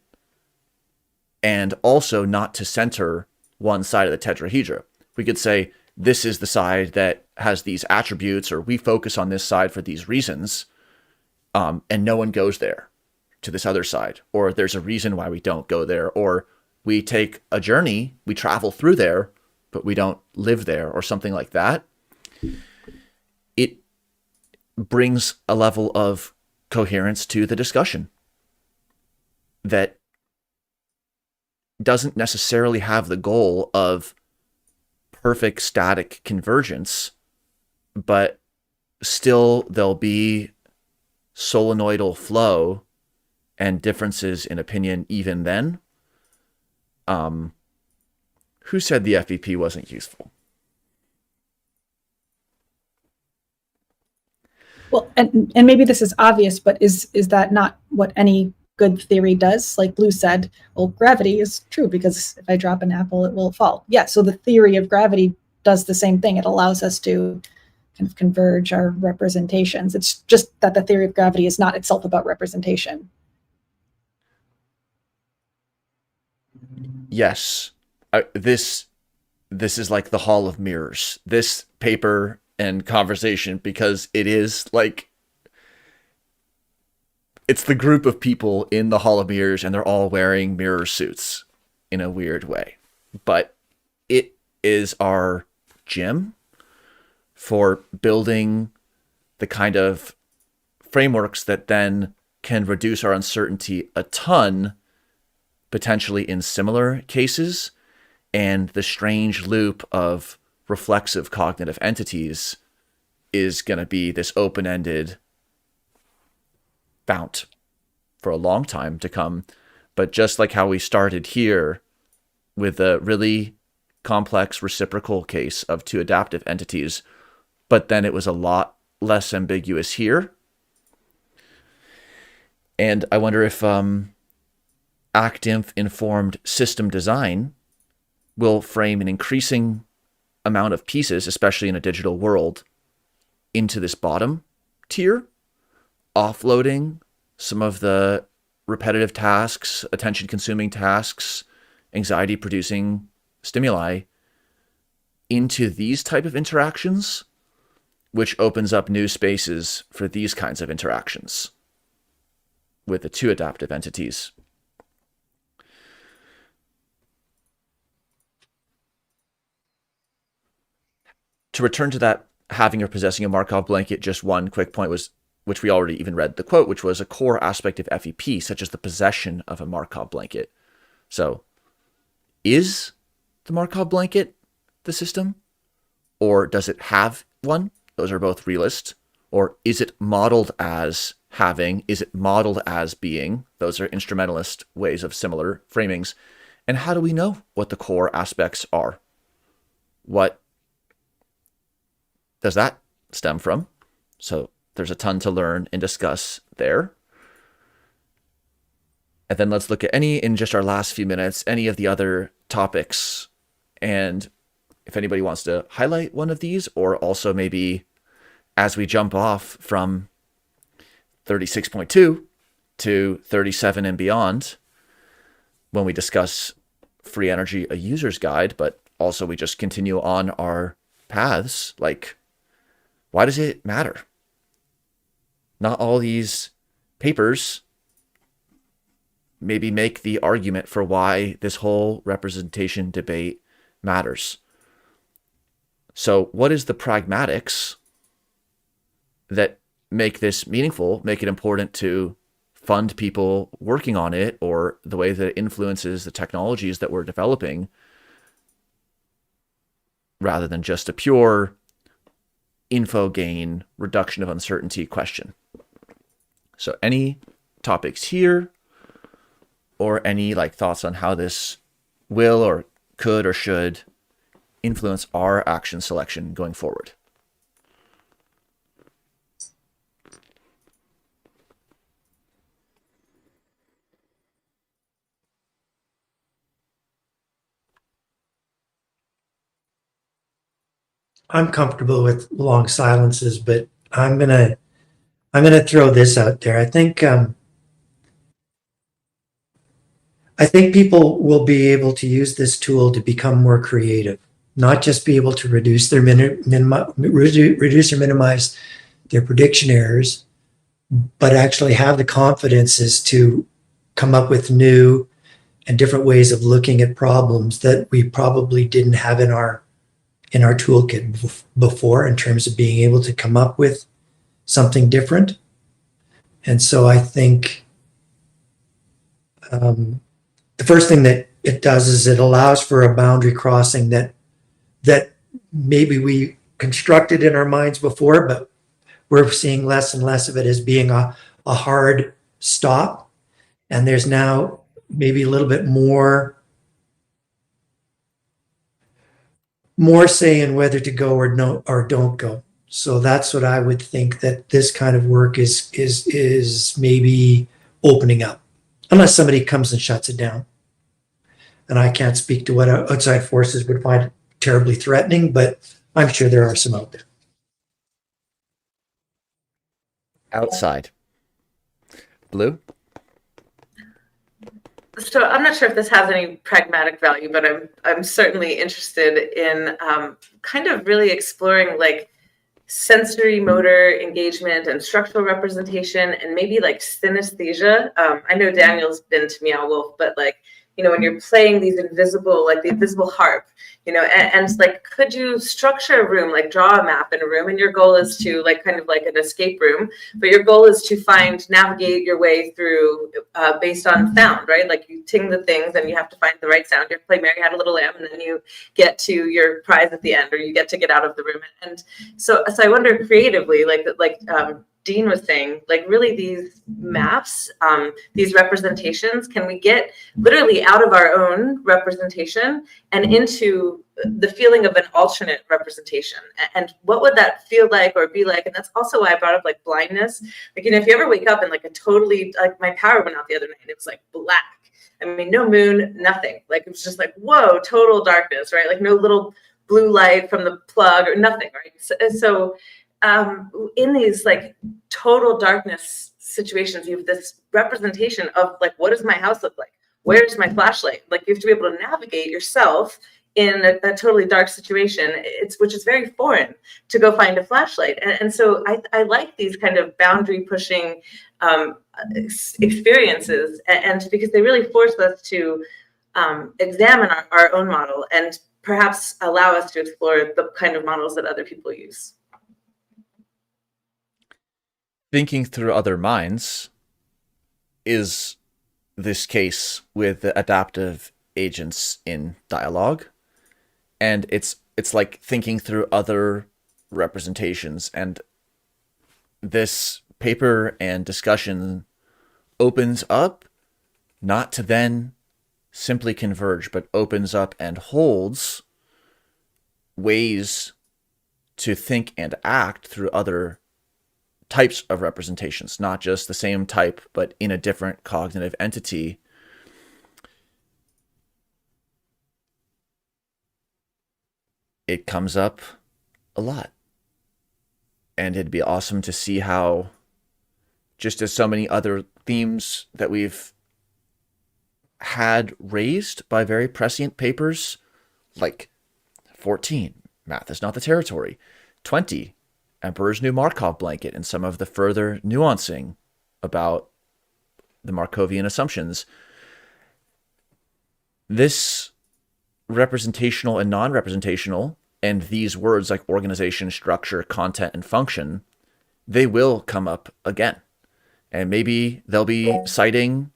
and also not to center one side of the tetrahedra. We could say, this is the side that has these attributes, or we focus on this side for these reasons, and no one goes there to this other side, or there's a reason why we don't go there, or we take a journey, we travel through there, but we don't live there, or something like that. It brings a level of coherence to the discussion that doesn't necessarily have the goal of perfect static convergence, but still there'll be solenoidal flow and differences in opinion even then. Who said the FEP wasn't useful? Well, and maybe this is obvious, but is that not what any good theory does? Like Blue said, well, gravity is true because if I drop an apple, it will fall. Yeah, so the theory of gravity does the same thing. It allows us to kind of converge our representations. It's just that the theory of gravity is not itself about representation. Yes, this is like the Hall of Mirrors, this paper and conversation, because it is like, it's the group of people in the Hall of Mirrors and they're all wearing mirror suits in a weird way. But it is our gym for building the kind of frameworks that then can reduce our uncertainty a ton, potentially in similar cases, and the strange loop of reflexive cognitive entities is going to be this open-ended fount for a long time to come. But just like how we started here with a really complex reciprocal case of two adaptive entities, but then it was a lot less ambiguous here. And I wonder if ActInf informed system design will frame an increasing amount of pieces, especially in a digital world, into this bottom tier, offloading some of the repetitive tasks, attention-consuming tasks, anxiety-producing stimuli, into these type of interactions, which opens up new spaces for these kinds of interactions with the two adaptive entities. To return to that having or possessing a Markov blanket, just one quick point was, which we already even read the quote, which was a core aspect of FEP, such as the possession of a Markov blanket. So is the Markov blanket the system, or does it have one? Those are both realist. Or is it modeled as having? Is it modeled as being? Those are instrumentalist ways of similar framings. And how do we know what the core aspects are? What does that stem from? So there's a ton to learn and discuss there. And then let's look at in just our last few minutes, any of the other topics. And if anybody wants to highlight one of these, or also maybe as we jump off from 36.2 to 37 and beyond, when we discuss free energy, a user's guide, but also we just continue on our paths, like, why does it matter? Not all these papers maybe make the argument for why this whole representation debate matters. So what is the pragmatics that make this meaningful, make it important to fund people working on it, or the way that it influences the technologies that we're developing, rather than just a pure info gain, reduction of uncertainty question? So any topics here, or any thoughts on how this will or could or should influence our action selection going forward? I'm comfortable with long silences, but I'm gonna throw this out there. I think people will be able to use this tool to become more creative, not just be able to reduce or minimize their prediction errors, but actually have the confidences to come up with new and different ways of looking at problems that we probably didn't have in our toolkit before, in terms of being able to come up with something different. And so I think the first thing that it does is it allows for a boundary crossing that maybe we constructed in our minds before, but we're seeing less and less of it as being a hard stop. And there's now maybe a little bit more say in whether to go or don't go. So that's what I would think that this kind of work is maybe opening up, unless somebody comes and shuts it down. And I can't speak to what outside forces would find terribly threatening, but I'm sure there are some out there. Outside. Blue? So I'm not sure if this has any pragmatic value, but I'm certainly interested in kind of really exploring sensory motor engagement and structural representation, and maybe synesthesia. I know Daniel's been to Meow Wolf, but when you're playing these invisible, the invisible harp, and it's could you structure a room, draw a map in a room, and your goal is to kind of like an escape room, but your goal is to navigate your way through based on sound, right? You ting the things and you have to find the right sound. You have to play Mary Had a Little Lamb, and then you get to your prize at the end, or you get to get out of the room. And so I wonder creatively, Dean was saying, really these maps, these representations, can we get literally out of our own representation and into the feeling of an alternate representation? And what would that feel like or be like? And that's also why I brought up blindness. If you ever wake up and a totally, my power went out the other night, and it was black. I mean, no moon, nothing. It was just whoa, total darkness, right? No little blue light from the plug or nothing, right? So in these total darkness situations, you have this representation of what does my house look like? Where's my flashlight? You have to be able to navigate yourself in a totally dark situation, which is very foreign, to go find a flashlight. And so I like these kind of boundary pushing experiences, and because they really force us to examine our own model and perhaps allow us to explore the kind of models that other people use. Thinking through other minds is this case with the adaptive agents in dialogue. And it's like thinking through other representations. And this paper and discussion opens up not to then simply converge, but opens up and holds ways to think and act through other types of representations, not just the same type, but in a different cognitive entity. It comes up a lot. And it'd be awesome to see how, just as so many other themes that we've had raised by very prescient papers, like 14, math is not the territory, 20, Emperor's New Markov blanket, and some of the further nuancing about the Markovian assumptions. This representational and non-representational, and these words like organization, structure, content, and function, they will come up again. And maybe they'll be citing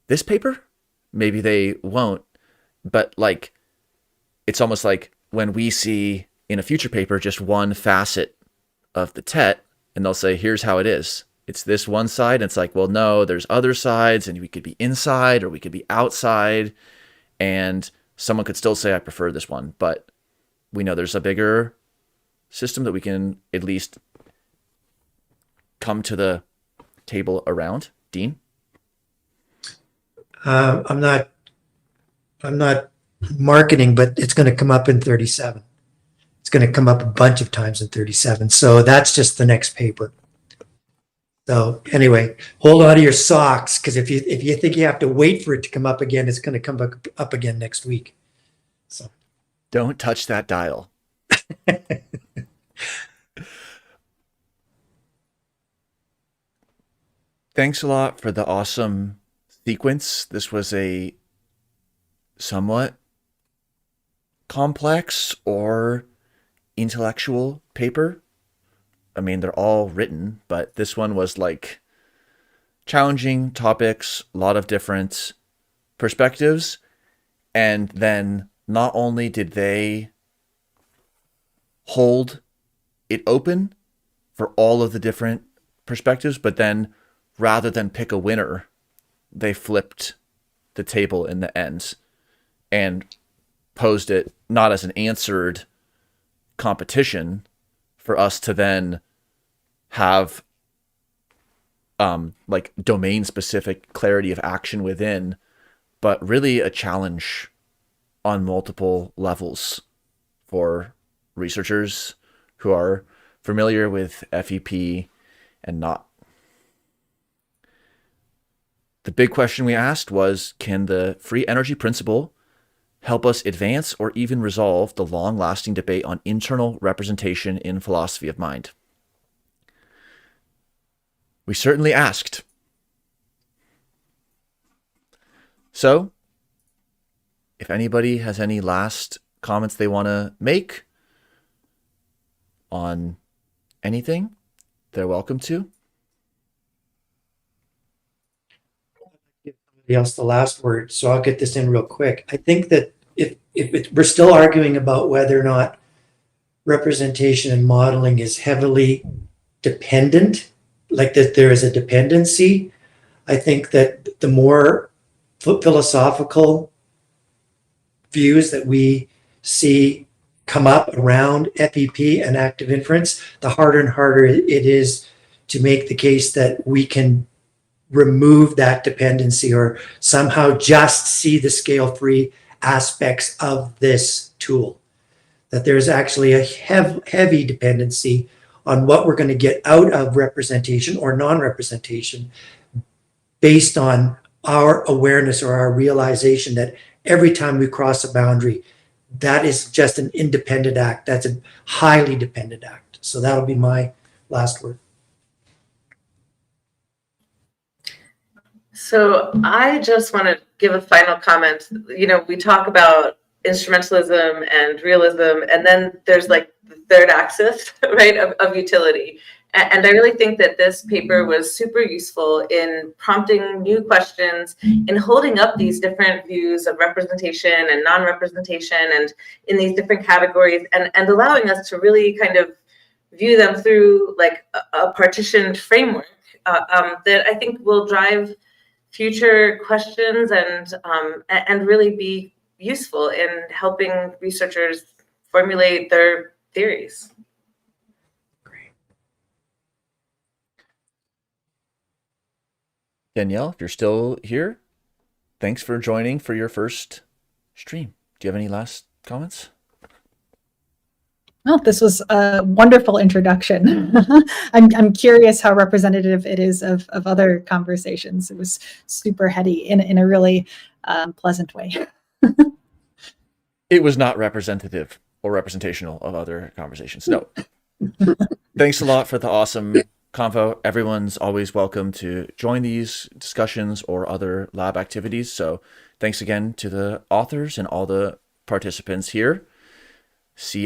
this paper, maybe they won't, but like, it's almost like when we see in a future paper just one facet of the TET, and they'll say, here's how it is. It's this one side. And it's like, well, no, there's other sides, and we could be inside or we could be outside. And someone could still say, I prefer this one. But we know there's a bigger system that we can at least come to the table around. Dean? I'm not marketing, but it's going to come up in 37. It's going to come up a bunch of times in 37. So that's just the next paper. So anyway, hold on to your socks, because if you think you have to wait for it to come up again, it's going to come up again next week. So don't touch that dial. Thanks a lot for the awesome sequence. This was a somewhat complex or intellectual paper. I mean, they're all written, but this one was like challenging topics, a lot of different perspectives. And then not only did they hold it open for all of the different perspectives, but then rather than pick a winner, they flipped the table in the end and posed it not as an answered competition for us to then have like domain specific clarity of action within, but really a challenge on multiple levels for researchers who are familiar with FEP and not. The big question we asked was, can the free energy principle help us advance or even resolve the long-lasting debate on internal representation in philosophy of mind? We certainly asked. So, if anybody has any last comments they want to make on anything, they're welcome to. Give somebody else the last word, so I'll get this in real quick. I think that if we're still arguing about whether or not representation and modeling is heavily dependent, like that there is a dependency, I think that the more philosophical views that we see come up around FEP and active inference, the harder and harder it is to make the case that we can remove that dependency or somehow just see the scale-free aspects of this tool. That there's actually a heavy dependency on what we're going to get out of representation or non-representation based on our awareness or our realization that every time we cross a boundary, that is just an independent act. That's a highly dependent act. So that'll be my last word. So I just want to give a final comment. We talk about instrumentalism and realism, and then there's like the third axis, right, of utility. And I really think that this paper was super useful in prompting new questions, in holding up these different views of representation and non-representation and in these different categories, and allowing us to really kind of view them through like a partitioned framework that I think will drive future questions and really be useful in helping researchers formulate their theories. Danielle, if you're still here, thanks for joining for your first stream. Do you have any last comments? Well, this was a wonderful introduction. I'm curious how representative it is of other conversations. It was super heady in a really pleasant way. It was not representative or representational of other conversations. No. Thanks a lot for the awesome convo. Everyone's always welcome to join these discussions or other lab activities. So thanks again to the authors and all the participants here. See